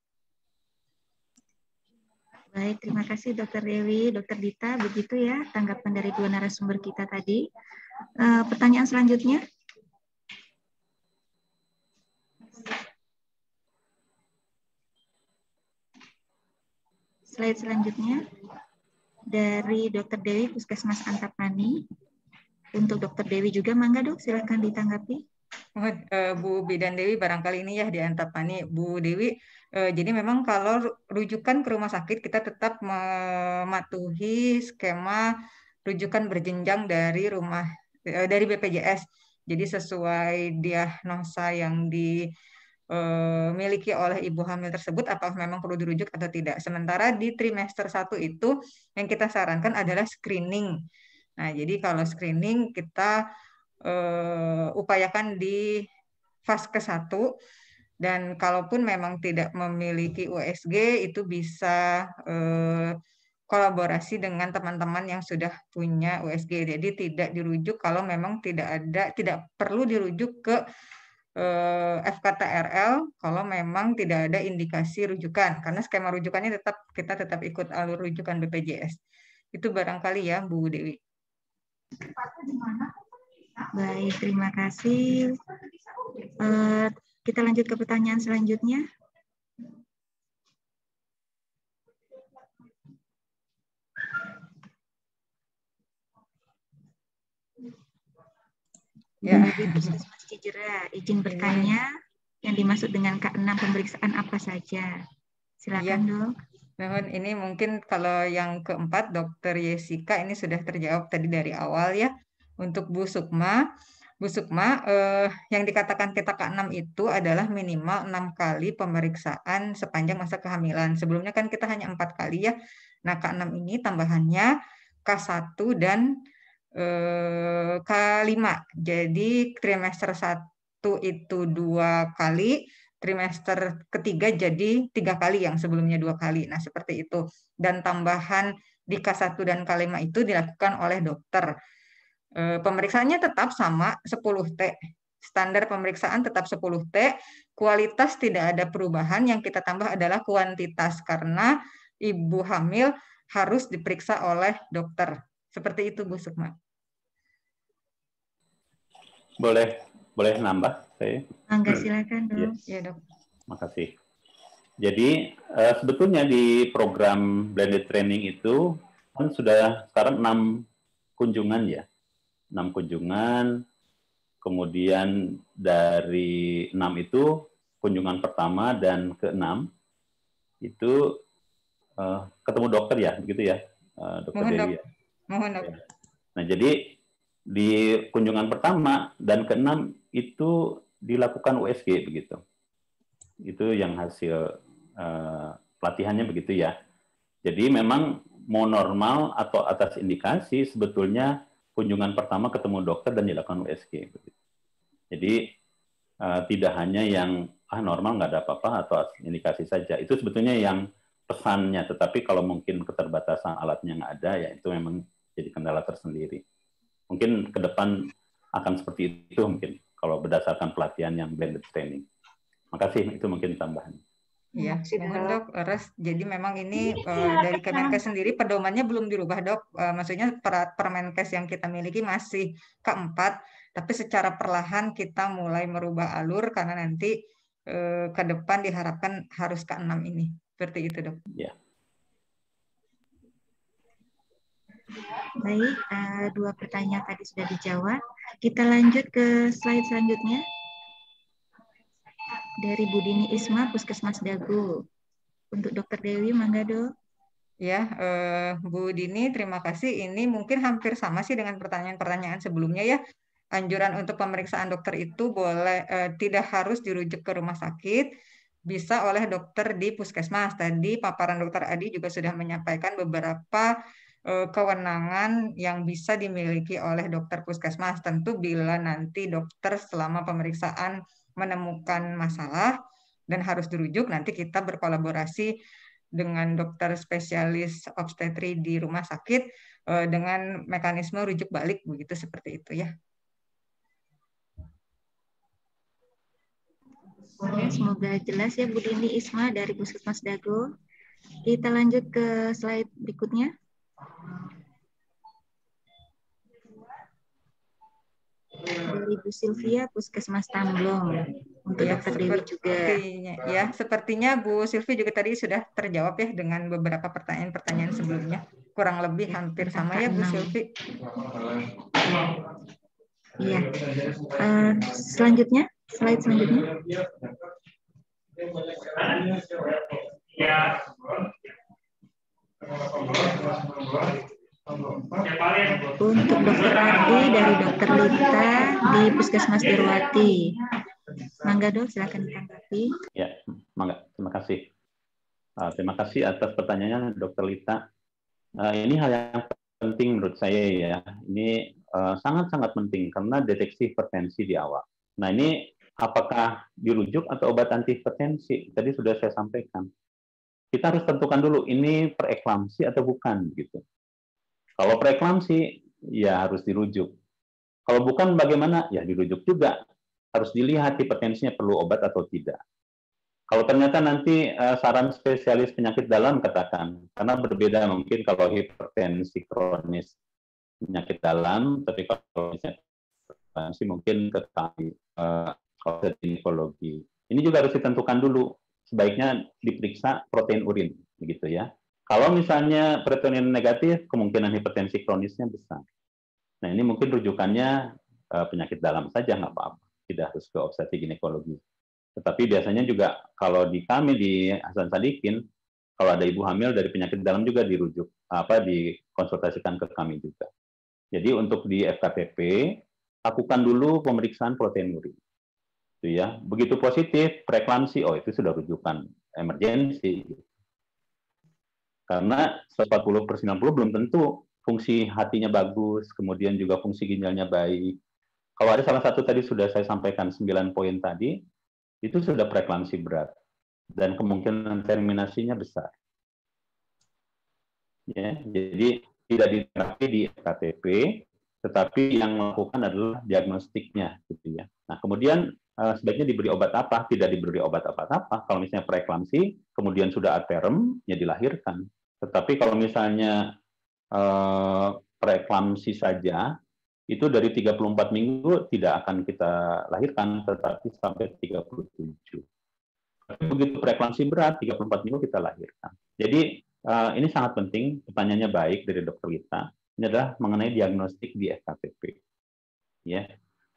Baik, terima kasih Dokter Dewi, Dokter Dita. Begitu ya tanggapan dari dua narasumber kita tadi. Pertanyaan selanjutnya. Slide selanjutnya dari Dokter Dewi Puskesmas Antapani. Untuk Dokter Dewi juga, mangga dok, silakan ditanggapi. Bu Bidan Dewi barangkali ini ya di Antapani. Bu Dewi, jadi memang kalau rujukan ke rumah sakit kita tetap mematuhi skema rujukan berjenjang dari dari BPJS. Jadi sesuai diagnosa yang dimiliki oleh ibu hamil tersebut, apakah memang perlu dirujuk atau tidak. Sementara di trimester 1 itu yang kita sarankan adalah screening. Nah, jadi kalau screening kita upayakan di fase ke-1, dan kalaupun memang tidak memiliki USG itu bisa kolaborasi dengan teman-teman yang sudah punya USG. Jadi tidak dirujuk kalau memang tidak perlu dirujuk ke FKTRL kalau memang tidak ada indikasi rujukan, karena skema rujukannya kita tetap ikut alur rujukan BPJS. Itu barangkali ya Bu Dewi. Baik, terima kasih. Kita lanjut ke pertanyaan selanjutnya. Ya. Dari Puskesmas Cijera, izin bertanya, yang dimaksud dengan K6 pemeriksaan apa saja? Silakan, Ya. Dok. Mohon ini mungkin kalau yang keempat, Dokter Yesika, ini sudah terjawab tadi dari awal ya. Untuk Bu Sukma, yang dikatakan kita K6 itu adalah minimal 6 kali pemeriksaan sepanjang masa kehamilan. Sebelumnya kan kita hanya 4 kali ya. Nah, K6 ini tambahannya K1 dan K5. Jadi trimester 1 itu 2 kali, trimester ketiga jadi 3 kali yang sebelumnya 2 kali. Nah, seperti itu. Dan tambahan di K1 dan K5 itu dilakukan oleh dokter. Pemeriksaannya tetap sama 10T. Standar pemeriksaan tetap 10T. Kualitas tidak ada perubahan, yang kita tambah adalah kuantitas karena ibu hamil harus diperiksa oleh dokter. Seperti itu, Bu Sukma. Boleh nambah saya? Angga, silakan, Dok. Iya. Iya, Dok. Makasih. Jadi sebetulnya di program blended training itu kan sudah sekarang 6 kunjungan ya. 6 kunjungan, kemudian dari 6 itu kunjungan pertama dan ke-6 itu ketemu dokter ya, begitu ya, Dokter Mohon, Dewi Dok. ya. Mohon, Dok. Nah, jadi di kunjungan pertama dan ke-6 itu dilakukan USG begitu. Itu yang hasil pelatihannya begitu ya. Jadi memang mau normal atau atas indikasi sebetulnya kunjungan pertama ketemu dokter dan dilakukan USG. Jadi tidak hanya yang normal nggak ada apa-apa atau atas indikasi saja. Itu sebetulnya yang pesannya. Tetapi kalau mungkin keterbatasan alatnya nggak ada, ya itu memang jadi kendala tersendiri. Mungkin ke depan akan seperti itu mungkin kalau berdasarkan pelatihan yang blended training. Makasih, itu mungkin tambahan. Ya, mohon Dok, jadi memang ini dari Kemenkes sendiri pedomannya belum dirubah Dok. Maksudnya Permenkes yang kita miliki masih K4, tapi secara perlahan kita mulai merubah alur karena nanti ke depan diharapkan harus K6 ini. Seperti itu Dok. Ya. Baik, 2 pertanyaan tadi sudah dijawab. Kita lanjut ke slide selanjutnya. Dari Bu Dini Isma, Puskesmas Dago. Untuk Dokter Dewi, mangga Dok. Ya, Bu Dini, terima kasih. Ini mungkin hampir sama sih dengan pertanyaan-pertanyaan sebelumnya ya. Anjuran untuk pemeriksaan dokter itu boleh tidak harus dirujuk ke rumah sakit, bisa oleh dokter di puskesmas. Tadi paparan Dokter Adi juga sudah menyampaikan beberapa kewenangan yang bisa dimiliki oleh dokter puskesmas. Tentu bila nanti dokter selama pemeriksaan menemukan masalah dan harus dirujuk, nanti kita berkolaborasi dengan dokter spesialis obstetri di rumah sakit dengan mekanisme rujuk balik begitu, seperti itu ya. Oke, semoga jelas ya Bu Dini Isma dari Puskesmas Dago. Kita lanjut ke slide berikutnya. Dari Bu Sylvia, Puskesmas Tamblong. Untuk ya, Dokter Dewi juga. Ya, sepertinya Bu Sylvia juga tadi sudah terjawab ya dengan beberapa pertanyaan-pertanyaan sebelumnya. Kurang lebih hampir sama ya Bu Sylvia. Iya. Selanjutnya, slide selanjutnya. Untuk Dokter Ardi dari Dokter Lita di Puskesmas Dirwati. Mangga Dok, silakan ditanggapi. Ya, mangga. Terima kasih. Terima kasih atas pertanyaannya Dokter Lita. Ini hal yang penting menurut saya ya. Ini sangat-sangat penting karena deteksi hipertensi di awal. Nah, ini apakah dirujuk atau obat antihipertensi? Tadi sudah saya sampaikan. Kita harus tentukan dulu ini preeklamsi atau bukan gitu. Kalau preeklamsi ya harus dirujuk. Kalau bukan bagaimana? Ya dirujuk juga. Harus dilihat hipertensinya perlu obat atau tidak. Kalau ternyata nanti saran spesialis penyakit dalam katakan, karena berbeda mungkin kalau hipertensi kronis penyakit dalam, tapi kalau misalnya preeklamsi mungkin ke kami ginekologi. Ini juga harus ditentukan dulu. Sebaiknya diperiksa protein urin, begitu ya. Kalau misalnya protein urin negatif, kemungkinan hipertensi kronisnya besar. Nah, ini mungkin rujukannya penyakit dalam saja, nggak apa-apa. Tidak harus ke obstetrik ginekologi. Tetapi biasanya juga kalau di kami di Hasan Sadikin, kalau ada ibu hamil dari penyakit dalam juga dirujuk, dikonsultasikan ke kami juga. Jadi untuk di FKTP, lakukan dulu pemeriksaan protein urin. Itu ya. Begitu positif, preeklamsi, oh itu sudah rujukan emergensi. Karena 140/90 belum tentu fungsi hatinya bagus, kemudian juga fungsi ginjalnya baik. Kalau ada salah satu tadi sudah saya sampaikan 9 poin tadi, itu sudah preeklamsi berat. Dan kemungkinan terminasinya besar. Ya, jadi tidak diterapi di FKTP, tetapi yang melakukan adalah diagnostiknya, gitu ya. Nah, kemudian sebaiknya diberi obat apa? Tidak diberi obat apa-apa. Kalau misalnya preeklamsi, kemudian sudah aterem, ya dilahirkan. Tetapi kalau misalnya preeklamsi saja, itu dari 34 minggu tidak akan kita lahirkan, tetapi sampai 37. Tapi begitu preeklamsi berat, 34 minggu kita lahirkan. Jadi ini sangat penting, pertanyaannya baik dari dokter Lita. Ini adalah mengenai diagnostik di FKTP. Ya,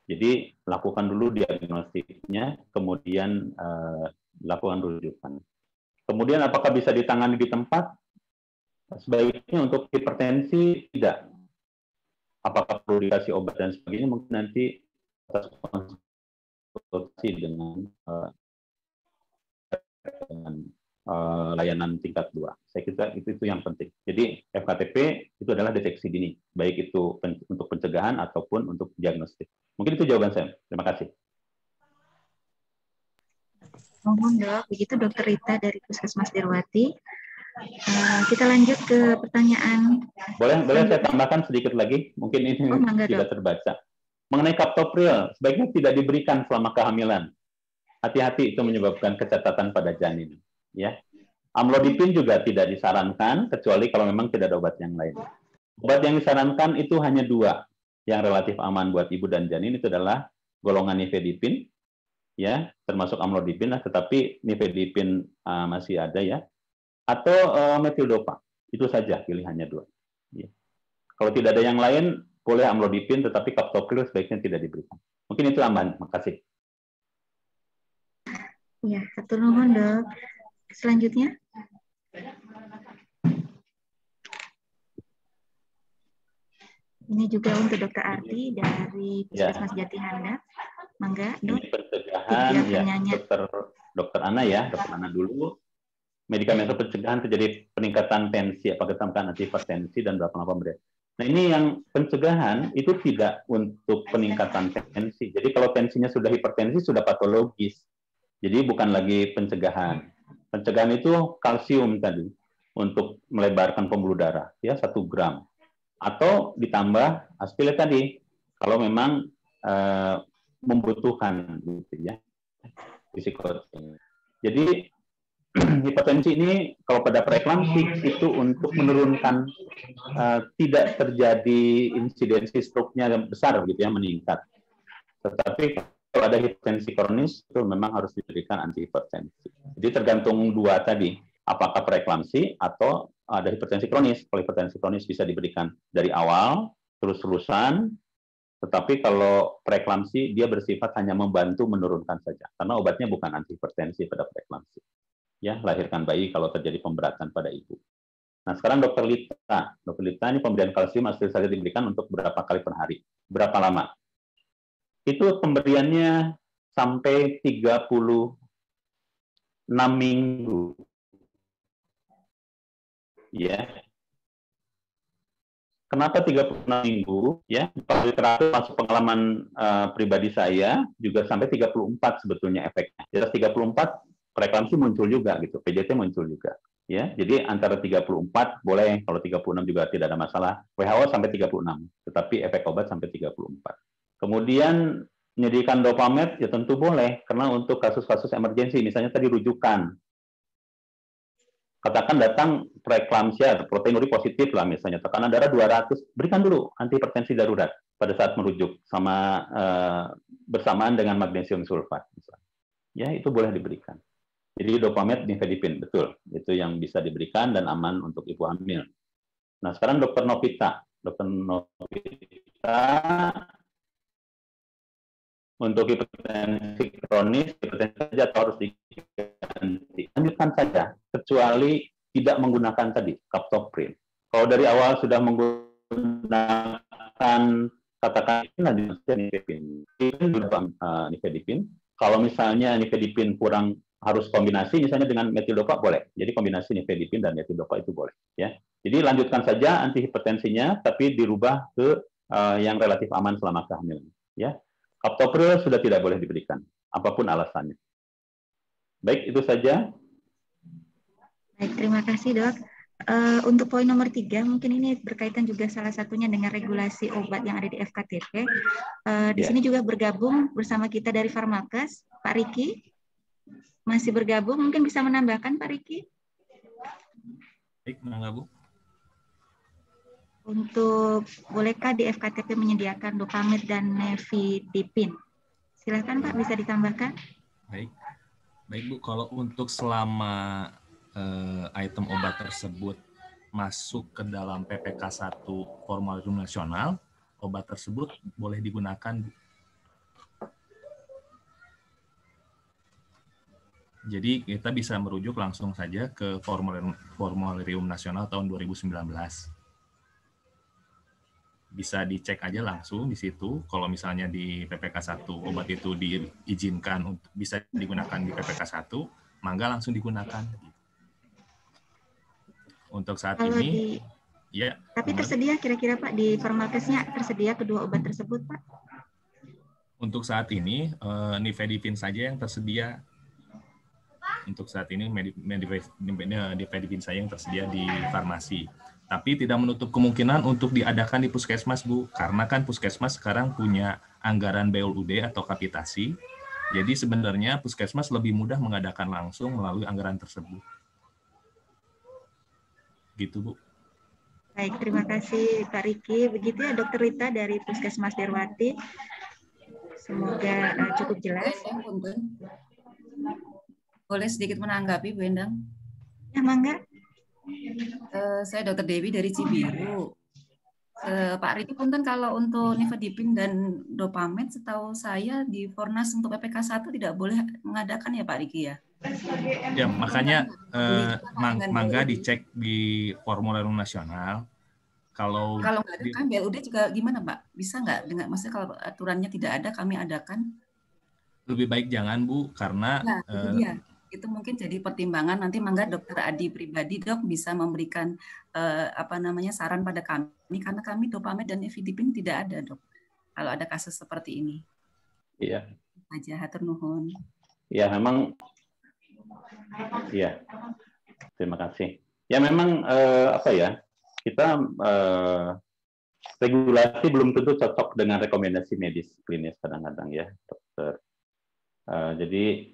jadi lakukan dulu diagnostiknya, kemudian lakukan rujukan. Kemudian apakah bisa ditangani di tempat? Sebaiknya untuk hipertensi tidak. Apakah perlu dikasih obat dan sebagainya? Mungkin nanti atas konsultasi dengan layanan tingkat 2. Saya kira itu yang penting. Jadi FKTP itu adalah deteksi dini, baik itu untuk pencegahan ataupun untuk diagnostik. Mungkin itu jawaban saya. Terima kasih. Mohon dok, begitu Dokter Rita dari Puskesmas Dirwati. Kita lanjut ke pertanyaan. Boleh saya tambahkan sedikit lagi? Mungkin ini tidak terbaca. Mengenai kaptopril, sebaiknya tidak diberikan selama kehamilan. Hati-hati, itu menyebabkan kecacatan pada janin. Ya, amlodipin juga tidak disarankan kecuali kalau memang tidak ada obat yang lain. Obat yang disarankan itu hanya 2 yang relatif aman buat ibu dan janin, itu adalah golongan nifedipin, ya, termasuk amlodipin, tetapi nifedipin masih ada ya, atau metildopa. Itu saja pilihannya 2. Ya. Kalau tidak ada yang lain, boleh amlodipin, tetapi kaptopril sebaiknya tidak diberikan. Mungkin itu tambahan. Makasih. Ya, hatur nuhun dok. Selanjutnya. Ini juga untuk Dokter Ardi dari Puskesmas Jatihanda. Mangga, dok. Ini pencegahan ya, dokter Ana ya, dokter Ana dulu. Medikamen pencegahan terjadi peningkatan tensi, apakah ditambahkan antihipertensi dan berapa lama pemberian. Nah, ini yang pencegahan itu tidak untuk peningkatan tensi. Jadi kalau tensinya sudah hipertensi, sudah patologis. Jadi bukan lagi pencegahan. Pencegahan itu kalsium tadi untuk melebarkan pembuluh darah, ya 1 gram. Atau ditambah aspiril tadi kalau memang membutuhkan, gitu ya. Risiko. Jadi hipertensi ini kalau pada preeklamsi itu untuk menurunkan tidak terjadi insidensi stroke-nya besar, gitu ya, meningkat. Tetapi kalau ada hipertensi kronis itu memang harus diberikan antihipertensi. Jadi tergantung 2 tadi, apakah preeklamsi atau ada hipertensi kronis. Kalau hipertensi kronis bisa diberikan dari awal, terus-terusan, tetapi kalau preeklamsi dia bersifat hanya membantu menurunkan saja, karena obatnya bukan antihipertensi pada preeklamsi. Ya, lahirkan bayi kalau terjadi pemberatan pada ibu. Nah, sekarang Dokter Lita. Dokter Lita ini pemberian kalsium asli saja diberikan untuk berapa kali per hari? Berapa lama? Itu pemberiannya sampai 36 minggu. Ya. Kenapa 36 minggu? Ya, kalau literatur masuk pengalaman pribadi saya juga sampai 34 sebetulnya efeknya. Di atas 34 preeklamsi muncul juga gitu, PJT muncul juga. Ya, jadi antara 34 boleh, kalau 36 juga tidak ada masalah. WHO sampai 36, tetapi efek obat sampai 34. Kemudian menyediakan Dopamed ya tentu boleh, karena untuk kasus-kasus emergensi, misalnya tadi rujukan. Katakan datang preeklamsia, protein urin positif lah misalnya, tekanan darah 200, berikan dulu antihipertensi darurat. pada saat merujuk sama bersamaan dengan magnesium sulfat. Ya, itu boleh diberikan. Jadi Dopamed, nifedipin, betul. Itu yang bisa diberikan dan aman untuk ibu hamil. Nah, sekarang Dokter Novita. Dokter Novita untuk hipertensi kronis, hipertensi saja atau harus diganti. Lanjutkan saja, kecuali tidak menggunakan tadi, captopril. Kalau dari awal sudah menggunakan katakan lanjutkan nifedipin. Kalau misalnya nifedipin kurang, harus kombinasi misalnya dengan metildopa boleh. Jadi kombinasi nifedipin dan metildopa itu boleh. Ya. Jadi lanjutkan saja antihipertensinya, tapi dirubah ke yang relatif aman selama kehamilan. Ya. Captopril sudah tidak boleh diberikan, apapun alasannya. Baik, itu saja. Baik, terima kasih dok. Untuk poin nomor 3, mungkin ini berkaitan juga salah satunya dengan regulasi obat yang ada di FKTP. Di sini juga bergabung bersama kita dari Farmakes, Pak Riki. Masih bergabung, mungkin bisa menambahkan Pak Riki? Baik, mangga Bu. Untuk bolehkah di FKTP menyediakan Dopamed dan nifedipin? Silakan Pak, bisa ditambahkan. Baik, Bu. Kalau untuk selama item obat tersebut masuk ke dalam PPK 1 formulir nasional, obat tersebut boleh digunakan. Jadi kita bisa merujuk langsung saja ke formularium nasional tahun 2019. Bisa dicek aja langsung di situ. Kalau misalnya di PPK 1 obat itu diizinkan untuk bisa digunakan di PPK 1, mangga langsung digunakan. Untuk saat kalau ini, ya. Tapi tersedia kira-kira Pak di Farmakesnya tersedia kedua obat tersebut Pak? Untuk saat ini nifedipin saja yang tersedia. Untuk saat ini nifedipin saja yang tersedia di farmasi. Tapi tidak menutup kemungkinan untuk diadakan di puskesmas Bu, karena kan puskesmas sekarang punya anggaran BLUD atau kapitasi. Jadi sebenarnya puskesmas lebih mudah mengadakan langsung melalui anggaran tersebut. Gitu Bu. Baik, terima kasih Pak Riki. Begitu ya Dokter Rita dari Puskesmas Derwati. Semoga cukup jelas. Boleh sedikit menanggapi Bu Endang? Ya, mangga. Saya Dokter Dewi dari Cibiru. Pak Riki punten, kalau untuk nifedipin dan Dopamed setahu saya di Fornas untuk PPK 1 tidak boleh mengadakan ya Pak Riki ya? Ya, makanya mangga dicek di formularium nasional. Kalau nggak ada kan BLUD juga gimana Pak? Bisa nggak? Maksudnya kalau aturannya tidak ada kami adakan? Lebih baik jangan Bu, karena itu mungkin jadi pertimbangan nanti. Mangga Dokter Adi pribadi Dok bisa memberikan saran pada kami, karena kami Dopamed dan nifedipin tidak ada Dok. Kalau ada kasus seperti ini. Iya. Aja hatur nuhun. Ya memang. Iya. Terima kasih. Ya memang kita regulasi belum tentu cocok dengan rekomendasi medis klinis kadang-kadang ya dokter. Jadi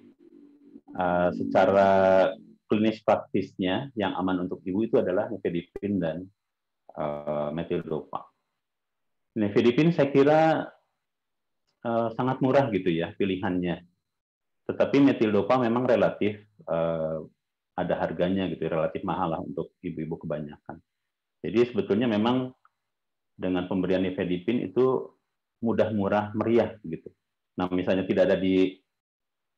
secara klinis praktisnya yang aman untuk ibu itu adalah nifedipin dan metildopa. Nifedipin saya kira sangat murah gitu ya pilihannya. Tetapi metildopa memang relatif ada harganya gitu, relatif mahal lah untuk ibu-ibu kebanyakan. Jadi sebetulnya memang dengan pemberian nifedipin itu mudah, murah, meriah gitu. Nah misalnya tidak ada di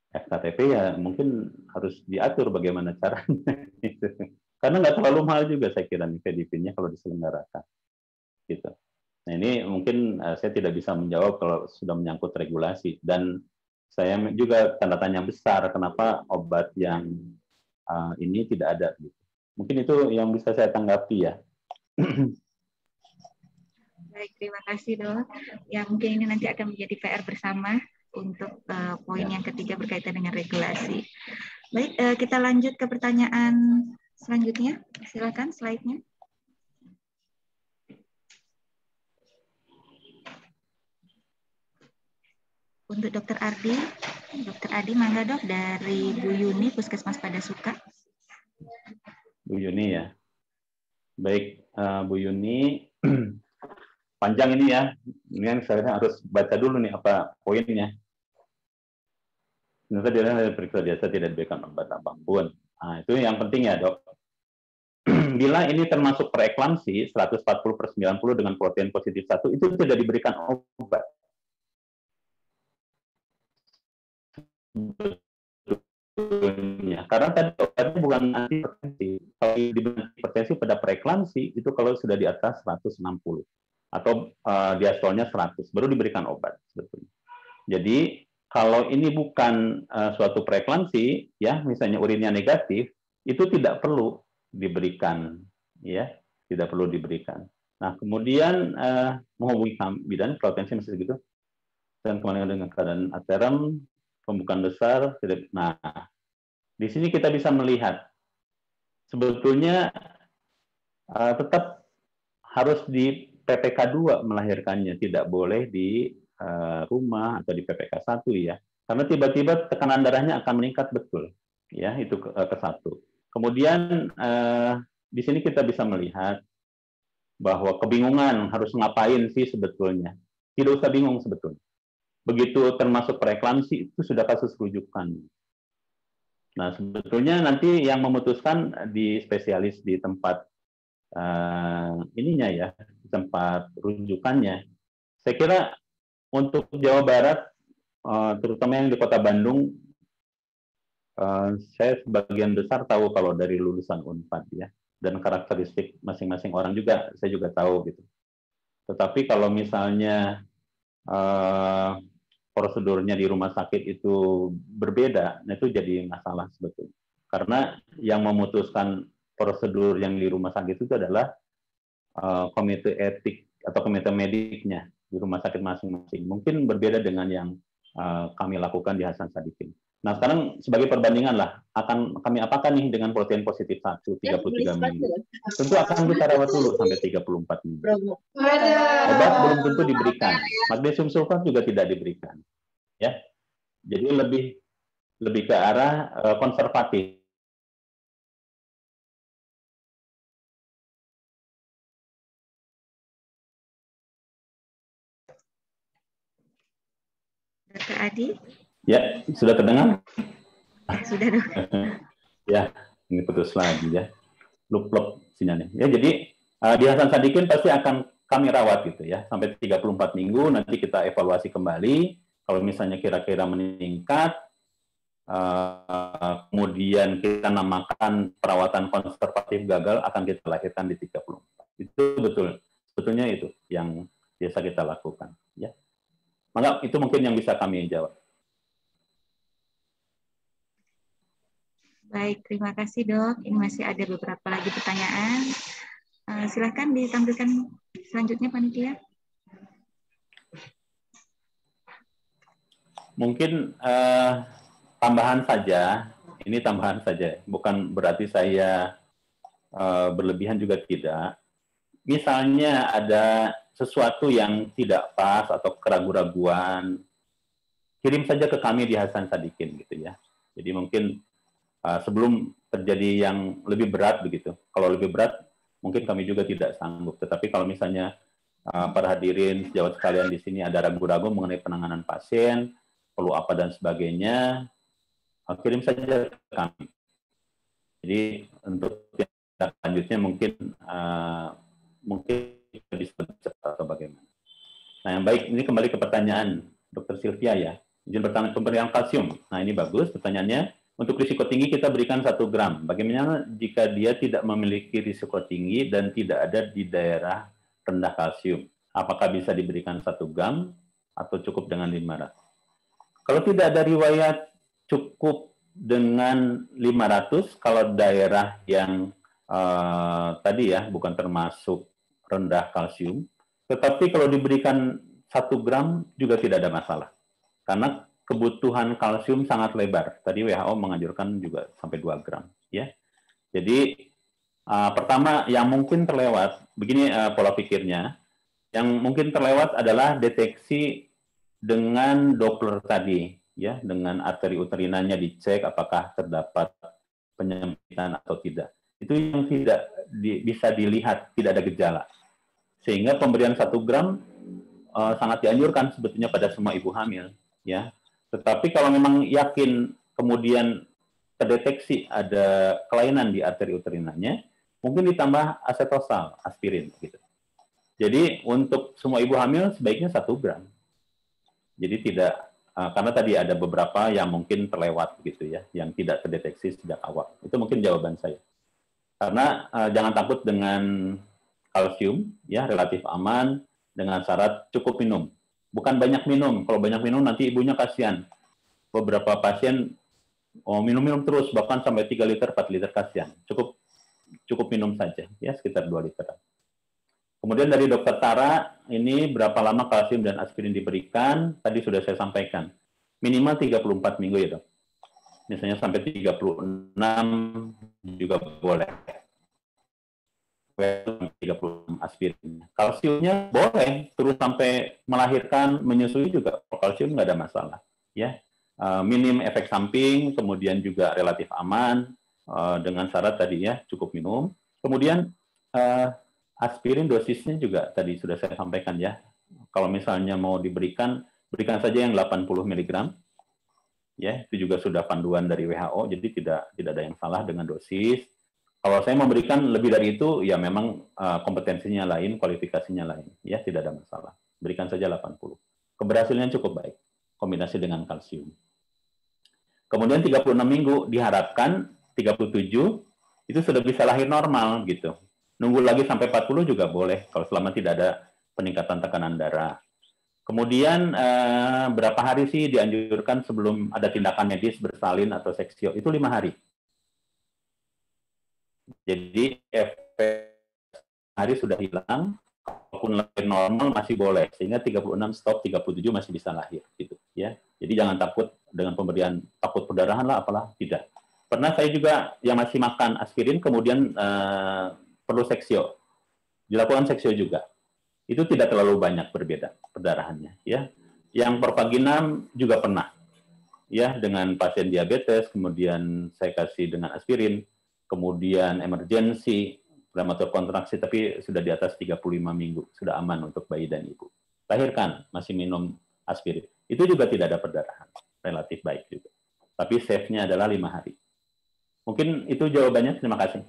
FKTP ya mungkin harus diatur bagaimana caranya. Gitu. Karena nggak terlalu mahal juga saya kira nifedipinnya kalau diselenggarakan. Gitu. Nah ini mungkin saya tidak bisa menjawab kalau sudah menyangkut regulasi, dan saya juga tanda tanya besar kenapa obat yang ini tidak ada. Gitu. Mungkin itu yang bisa saya tanggapi ya. Baik, terima kasih Dok. Ya mungkin ini nanti akan menjadi PR bersama untuk poin yang ketiga berkaitan dengan regulasi. Baik, kita lanjut ke pertanyaan selanjutnya. Silakan slide-nya. Untuk Dokter Ardi, mangga Dok dari Bu Yuni Puskesmas Padasuka. Bu Yuni ya. Baik, Bu Yuni. panjang ini ya. Ini saya harus baca dulu nih apa poinnya. Ternyata dia periksa biasa tidak diberikan obat apapun. Nah, itu yang penting ya, Dok. Bila ini termasuk preeklamsi 140/90 dengan protein positif 1 itu tidak diberikan obat. Karena tadi obatnya bukan antihipertensi. Kalau diberikan antihipertensi pada preeklamsi itu kalau sudah di atas 160 atau diastolnya 100 baru diberikan obat sebetulnya. Jadi kalau ini bukan suatu preeklamsi, ya misalnya urinnya negatif, itu tidak perlu diberikan, ya tidak perlu diberikan. Nah kemudian menghubungi bidan, kalau tensi masih segitu, dan kemudian dengan keadaan aterem, pembukaan besar, tidak. Nah di sini kita bisa melihat sebetulnya tetap harus di PPK 2 melahirkannya, tidak boleh di rumah atau di PPK 1 ya, karena tiba-tiba tekanan darahnya akan meningkat betul, ya itu ke satu. Kemudian di sini kita bisa melihat bahwa kebingungan harus ngapain sih sebetulnya, tidak usah bingung sebetulnya. Begitu termasuk preeklamsi itu sudah kasus rujukan. Nah sebetulnya nanti yang memutuskan di spesialis di tempat ininya ya, tempat rujukannya. Saya kira untuk Jawa Barat, terutama yang di Kota Bandung, saya sebagian besar tahu kalau dari lulusan Unpad ya, dan karakteristik masing-masing orang juga saya juga tahu gitu. Tetapi kalau misalnya prosedurnya di rumah sakit itu berbeda, nah itu jadi masalah sebetulnya. Karena yang memutuskan prosedur yang di rumah sakit itu adalah komite etik atau komite mediknya di rumah sakit masing-masing. Mungkin berbeda dengan yang kami lakukan di Hasan Sadikin. Nah, sekarang sebagai perbandingan lah, akan kami apakan nih dengan protein positif 1, 33 minggu. Tentu akan kita rawat dulu sampai 34 minggu. Obat belum tentu diberikan. Magnesium sulfat juga tidak diberikan. Ya, jadi lebih ke arah konservatif. Dr. Adi? Ya, sudah terdengar? Sudah, Dok. Ya, ini putus lagi ya. Lup-lup sinyalnya. Ya, jadi di Hasan Sadikin pasti akan kami rawat gitu ya, sampai 34 minggu, nanti kita evaluasi kembali. Kalau misalnya kira-kira meningkat, kemudian kita namakan perawatan konservatif gagal, akan kita lahirkan di 34. Itu betul. Sebetulnya itu yang biasa kita lakukan. Ya. Maka itu mungkin yang bisa kami jawab. Baik, terima kasih Dok. Ini masih ada beberapa lagi pertanyaan. Silakan ditampilkan selanjutnya panitia. Mungkin tambahan saja, ini tambahan saja, bukan berarti saya berlebihan juga tidak. Misalnya ada sesuatu yang tidak pas atau keraguan-raguan, kirim saja ke kami di Hasan Sadikin gitu ya. Jadi mungkin sebelum terjadi yang lebih berat begitu. Kalau lebih berat, mungkin kami juga tidak sanggup. Tetapi kalau misalnya para hadirin sejawat sekalian di sini ada ragu-ragu mengenai penanganan pasien, perlu apa dan sebagainya, kirim saja ke kami. Jadi untuk yang selanjutnya mungkin bisa cepat atau bagaimana. Nah yang baik, ini kembali ke pertanyaan Dr. Sylvia ya. Izin bertanya pemberian kalsium. Nah ini bagus pertanyaannya. Untuk risiko tinggi kita berikan 1 gram. Bagaimana jika dia tidak memiliki risiko tinggi dan tidak ada di daerah rendah kalsium? Apakah bisa diberikan 1 gram atau cukup dengan 500? Kalau tidak ada riwayat cukup dengan 500, kalau daerah yang tadi ya bukan termasuk rendah kalsium, tetapi kalau diberikan 1 gram juga tidak ada masalah. Karena kebutuhan kalsium sangat lebar. Tadi WHO menganjurkan juga sampai 2 gram. Ya. Jadi pertama yang mungkin terlewat, begini pola pikirnya, yang mungkin terlewat adalah deteksi dengan Doppler tadi, ya, dengan arteri uterinanya dicek apakah terdapat penyempitan atau tidak. Itu yang tidak bisa dilihat, tidak ada gejala. Sehingga pemberian 1 gram sangat dianjurkan sebetulnya pada semua ibu hamil, ya. Tetapi kalau memang yakin kemudian terdeteksi ada kelainan di arteri uterinanya, mungkin ditambah asetosal, aspirin, gitu. Jadi untuk semua ibu hamil sebaiknya 1 gram. Jadi tidak, karena tadi ada beberapa yang mungkin terlewat, gitu ya, yang tidak terdeteksi sejak awal. Itu mungkin jawaban saya. Karena jangan takut dengan kalsium, ya, relatif aman, dengan syarat cukup minum. Bukan banyak minum. Kalau banyak minum nanti ibunya kasihan. Beberapa pasien minum-minum terus, bahkan sampai 3 liter, 4 liter, kasihan. Cukup minum saja, ya, sekitar 2 liter. Kemudian dari Dokter Tara, ini berapa lama kalsium dan aspirin diberikan? Tadi sudah saya sampaikan. Minimal 34 minggu ya, Dok. Misalnya sampai 36 juga boleh. 36 aspirin. Kalsiumnya boleh terus sampai melahirkan, menyusui juga. Kalsium nggak ada masalah, ya. Minim efek samping, kemudian juga relatif aman dengan syarat tadi ya cukup minum. Kemudian aspirin dosisnya juga tadi sudah saya sampaikan ya. Kalau misalnya mau diberikan, berikan saja yang 80 mg. Ya, itu juga sudah panduan dari WHO, jadi tidak ada yang salah dengan dosis. Kalau saya memberikan lebih dari itu, ya memang kompetensinya lain, kualifikasinya lain. Ya, tidak ada masalah. Berikan saja 80. Keberhasilannya cukup baik, kombinasi dengan kalsium. Kemudian 36 minggu, diharapkan 37, itu sudah bisa lahir normal, gitu. Nunggu lagi sampai 40 juga boleh, kalau selama tidak ada peningkatan tekanan darah. Kemudian, berapa hari sih dianjurkan sebelum ada tindakan medis bersalin atau seksio? Itu 5 hari. Jadi efek hari sudah hilang, walaupun lahir normal masih boleh, sehingga 36 stop, 37 masih bisa lahir, gitu ya. Jadi jangan takut dengan pemberian, takut perdarahan lah, apalah, tidak. Pernah saya juga yang masih makan aspirin, kemudian perlu seksio, dilakukan seksio juga. Itu tidak terlalu banyak berbeda perdarahannya, ya. Yang propaginam juga pernah, ya, dengan pasien diabetes, kemudian saya kasih dengan aspirin. Kemudian emergensi, prematur kontraksi, tapi sudah di atas 35 minggu, sudah aman untuk bayi dan ibu. Lahirkan, masih minum aspirin. Itu juga tidak ada perdarahan, relatif baik juga. Tapi safe-nya adalah 5 hari. Mungkin itu jawabannya, terima kasih.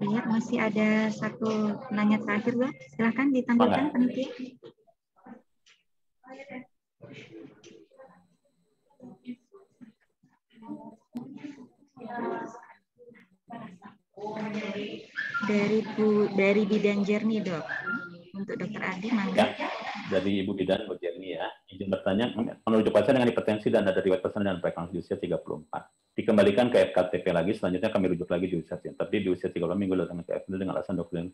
Iya, masih ada satu nanya terakhir, Bang. Silahkan ditampilkan panitia. Dari Bidan Jernih, Dok. Untuk Dokter Adi, mangga. Ya, dari Ibu Bidan Jernih ya. Izin bertanya, menurut pasien dengan hipertensi dan ada riwayat pesan dan prevalensi di usia 34. Dikembalikan ke FKTP lagi, selanjutnya kami rujuk lagi di usia tapi di usia 30 minggu datang ke FKTP dengan alasan dokter.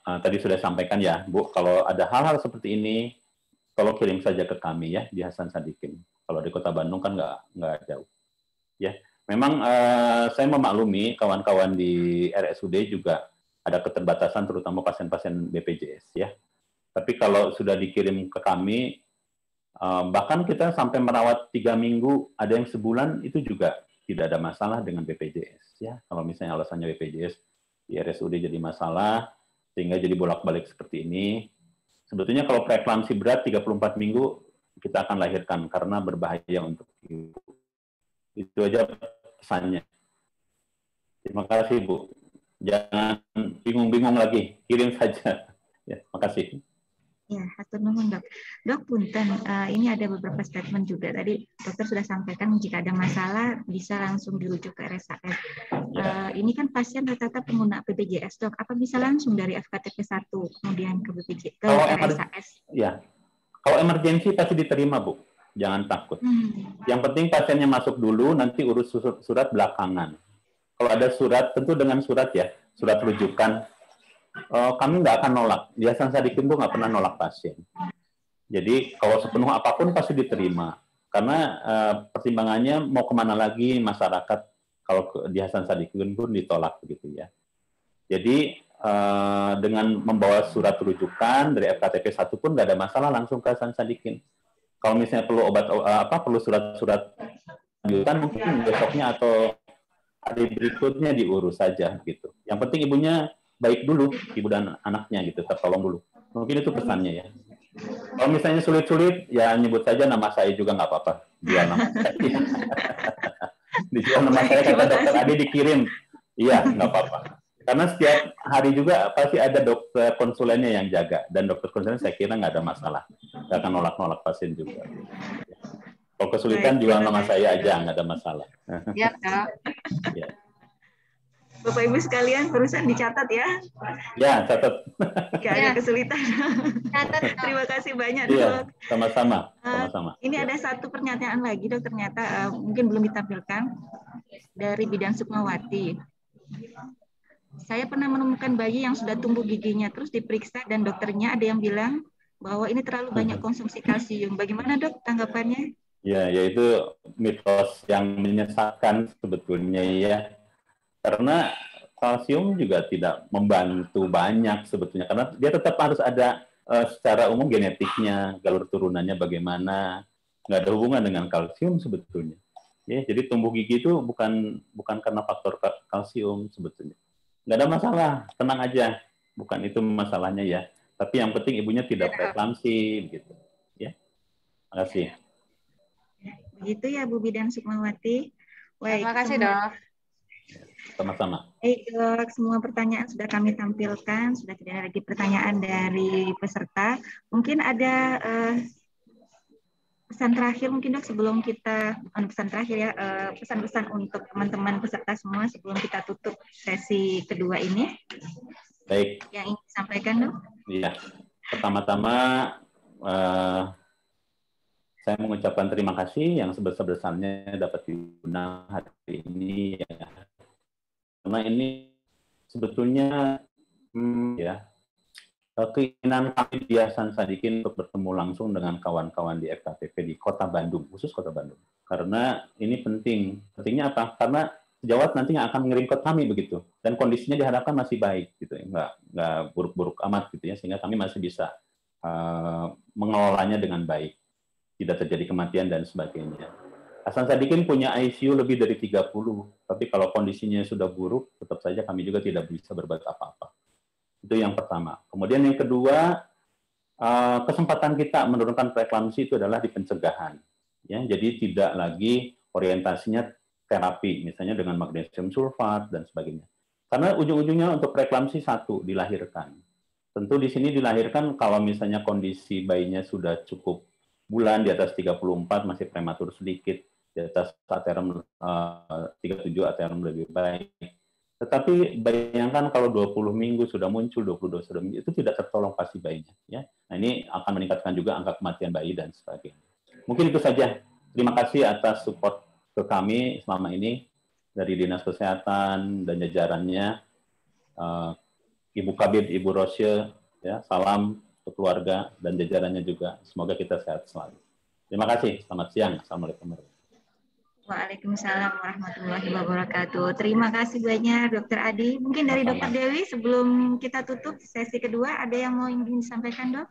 Tadi sudah sampaikan ya, Bu, kalau ada hal-hal seperti ini, tolong kirim saja ke kami ya, di Hasan Sadikin. Kalau di Kota Bandung kan nggak jauh. Ya, memang saya memaklumi kawan-kawan di RSUD juga ada keterbatasan, terutama pasien-pasien BPJS ya. Tapi kalau sudah dikirim ke kami, bahkan kita sampai merawat 3 minggu, ada yang sebulan, itu juga tidak ada masalah dengan BPJS ya. Kalau misalnya alasannya BPJS di RSUD jadi masalah, sehingga jadi bolak-balik seperti ini. Sebetulnya kalau preeklamsi berat 34 minggu, kita akan lahirkan karena berbahaya untuk ibu. Itu aja pesannya. Terima kasih, Bu. Jangan bingung-bingung lagi, kirim saja. Ya, makasih. Ya, hatur nuhun, Dok. Dok, punten, ini ada beberapa statement juga. Tadi dokter sudah sampaikan jika ada masalah bisa langsung dirujuk ke RSAS. Ya. Ini kan pasien rata-rata pengguna BPJS, Dok. Apa bisa langsung dari FKTP 1 kemudian ke BPJS ke RSAS? Ya. Kalau emergensi pasti diterima, Bu. Jangan takut. Yang penting pasiennya masuk dulu, nanti urus surat belakangan. Kalau ada surat, tentu dengan surat ya, surat rujukan. Kami nggak akan nolak. Di Hasan Sadikin itu nggak pernah nolak pasien. Jadi kalau sepenuh apapun pasti diterima. Karena pertimbangannya mau kemana lagi masyarakat kalau di Hasan Sadikin pun ditolak begitu ya. Jadi dengan membawa surat rujukan dari FKTP 1 pun nggak ada masalah, langsung ke Hasan Sadikin. Kalau misalnya perlu perlu surat-surat lanjutan mungkin besoknya atau hari berikutnya diurus saja gitu. Yang penting ibunya baik dulu, ibu dan anaknya gitu, tertolong dulu. Mungkin itu pesannya ya. Kalau misalnya sulit-sulit, ya nyebut saja nama saya juga nggak apa-apa. Jual nama saya. Dijual nama saya, kata dokter Adi dikirim. Iya, nggak apa-apa. Karena setiap hari juga pasti ada dokter konsulennya yang jaga. Dan dokter konsulen saya kira nggak ada masalah. Nggak akan nolak-nolak pasien juga. Kalau kesulitan, jual nama saya aja, nggak ada masalah. Ya, Kak. Ya. Bapak Ibu sekalian, perusahaan dicatat ya. Ya, catat. Jika ada kesulitan. Terima kasih banyak, Dok. Iya, sama-sama. Sama-sama. Ini Ya. ada satu pernyataan lagi, Dok. Ternyata mungkin belum ditampilkan dari Bidan Sukmawati. Saya pernah menemukan bayi yang sudah tumbuh giginya, terus diperiksa dan dokternya ada yang bilang bahwa ini terlalu banyak konsumsi kalsium. Bagaimana, Dok, tanggapannya? Ya, yaitu mitos yang menyesatkan sebetulnya ya. Karena kalsium juga tidak membantu banyak sebetulnya. Karena dia tetap harus ada secara umum genetiknya, galur turunannya bagaimana. Nggak ada hubungan dengan kalsium sebetulnya. Ya, jadi tumbuh gigi itu bukan karena faktor kalsium sebetulnya. Nggak ada masalah, tenang aja. Bukan itu masalahnya ya. Tapi yang penting ibunya tidak preeklamsi, gitu. Ya, terima kasih. Begitu ya, Bu Bidan Sukmawati. Baik, Terima kasih, Dok. Sama-sama. Baik, Dok. Semua pertanyaan sudah kami tampilkan. Sudah tidak ada lagi pertanyaan dari peserta. Mungkin ada pesan terakhir mungkin, Dok, sebelum kita, pesan terakhir ya, pesan-pesan untuk teman-teman peserta semua sebelum kita tutup sesi kedua ini. Baik. Yang ingin disampaikan, Dok? Iya. Pertama-tama, saya mengucapkan terima kasih yang sebesar-besarnya dapat diundang hari ini. Ya. Karena ini sebetulnya keinginan kami di Yayasan Sadikin untuk bertemu langsung dengan kawan-kawan di FKPP di Kota Bandung, khusus Kota Bandung. Karena ini penting. Pentingnya apa? Karena sejawat nantinya akan mengirim ke kami begitu. Dan kondisinya diharapkan masih baik, gitu. Nggak buruk-buruk amat, gitu ya. Sehingga kami masih bisa mengelolanya dengan baik. Tidak terjadi kematian dan sebagainya. Yayasan Sadikin punya ICU lebih dari 30, tapi kalau kondisinya sudah buruk, tetap saja kami juga tidak bisa berbuat apa-apa. Itu yang pertama. Kemudian yang kedua, kesempatan kita menurunkan preeklamsi itu adalah di pencegahan. Ya, jadi tidak lagi orientasinya terapi, misalnya dengan magnesium sulfat dan sebagainya. Karena ujung-ujungnya untuk preeklamsi satu, dilahirkan. Tentu di sini dilahirkan kalau misalnya kondisi bayinya sudah cukup bulan, di atas 34 masih prematur sedikit, di atas aterum 37 aterum lebih baik. Tetapi bayangkan kalau 20 minggu sudah muncul, 22 sudah muncul, itu tidak tertolong pasti bayinya. Ya. Nah, ini akan meningkatkan juga angka kematian bayi dan sebagainya. Mungkin itu saja. Terima kasih atas support ke kami selama ini dari Dinas Kesehatan dan jajarannya. Ibu Kabid, Ibu Rosye, ya, salam untuk keluarga dan jajarannya juga. Semoga kita sehat selalu. Terima kasih. Selamat siang. Assalamualaikum warahmatullahi wabarakatuh. Waalaikumsalam warahmatullahi wabarakatuh. Terima kasih banyak, Dr. Adi. Mungkin dari Dr. Dewi, sebelum kita tutup sesi kedua, ada yang mau ingin disampaikan, Dok?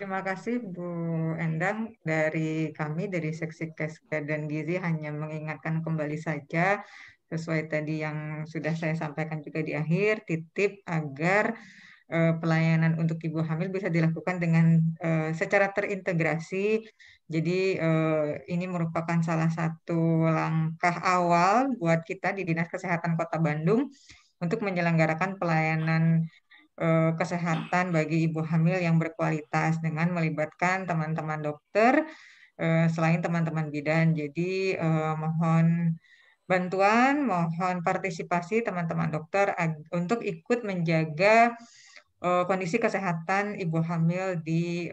Terima kasih, Bu Endang. Dari kami, dari Seksi Kesehatan dan Gizi, hanya mengingatkan kembali saja, sesuai tadi yang sudah saya sampaikan juga di akhir, titip agar pelayanan untuk ibu hamil bisa dilakukan dengan secara terintegrasi. Jadi ini merupakan salah satu langkah awal buat kita di Dinas Kesehatan Kota Bandung untuk menyelenggarakan pelayanan kesehatan bagi ibu hamil yang berkualitas dengan melibatkan teman-teman dokter selain teman-teman bidan. Jadi mohon bantuan, mohon partisipasi teman-teman dokter untuk ikut menjaga kondisi kesehatan ibu hamil di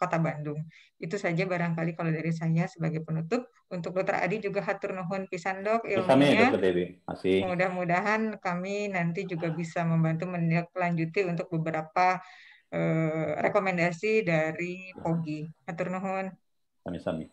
Kota Bandung. Itu saja barangkali kalau dari saya sebagai penutup. Untuk Dr. Adi juga hatur nuhun pisan, Dok, ilmunya. Dr. Dewi. Masih. Mudah-mudahan kami nanti juga bisa membantu menindaklanjuti untuk beberapa rekomendasi dari POGI. Hatur nuhun. Sami-sami.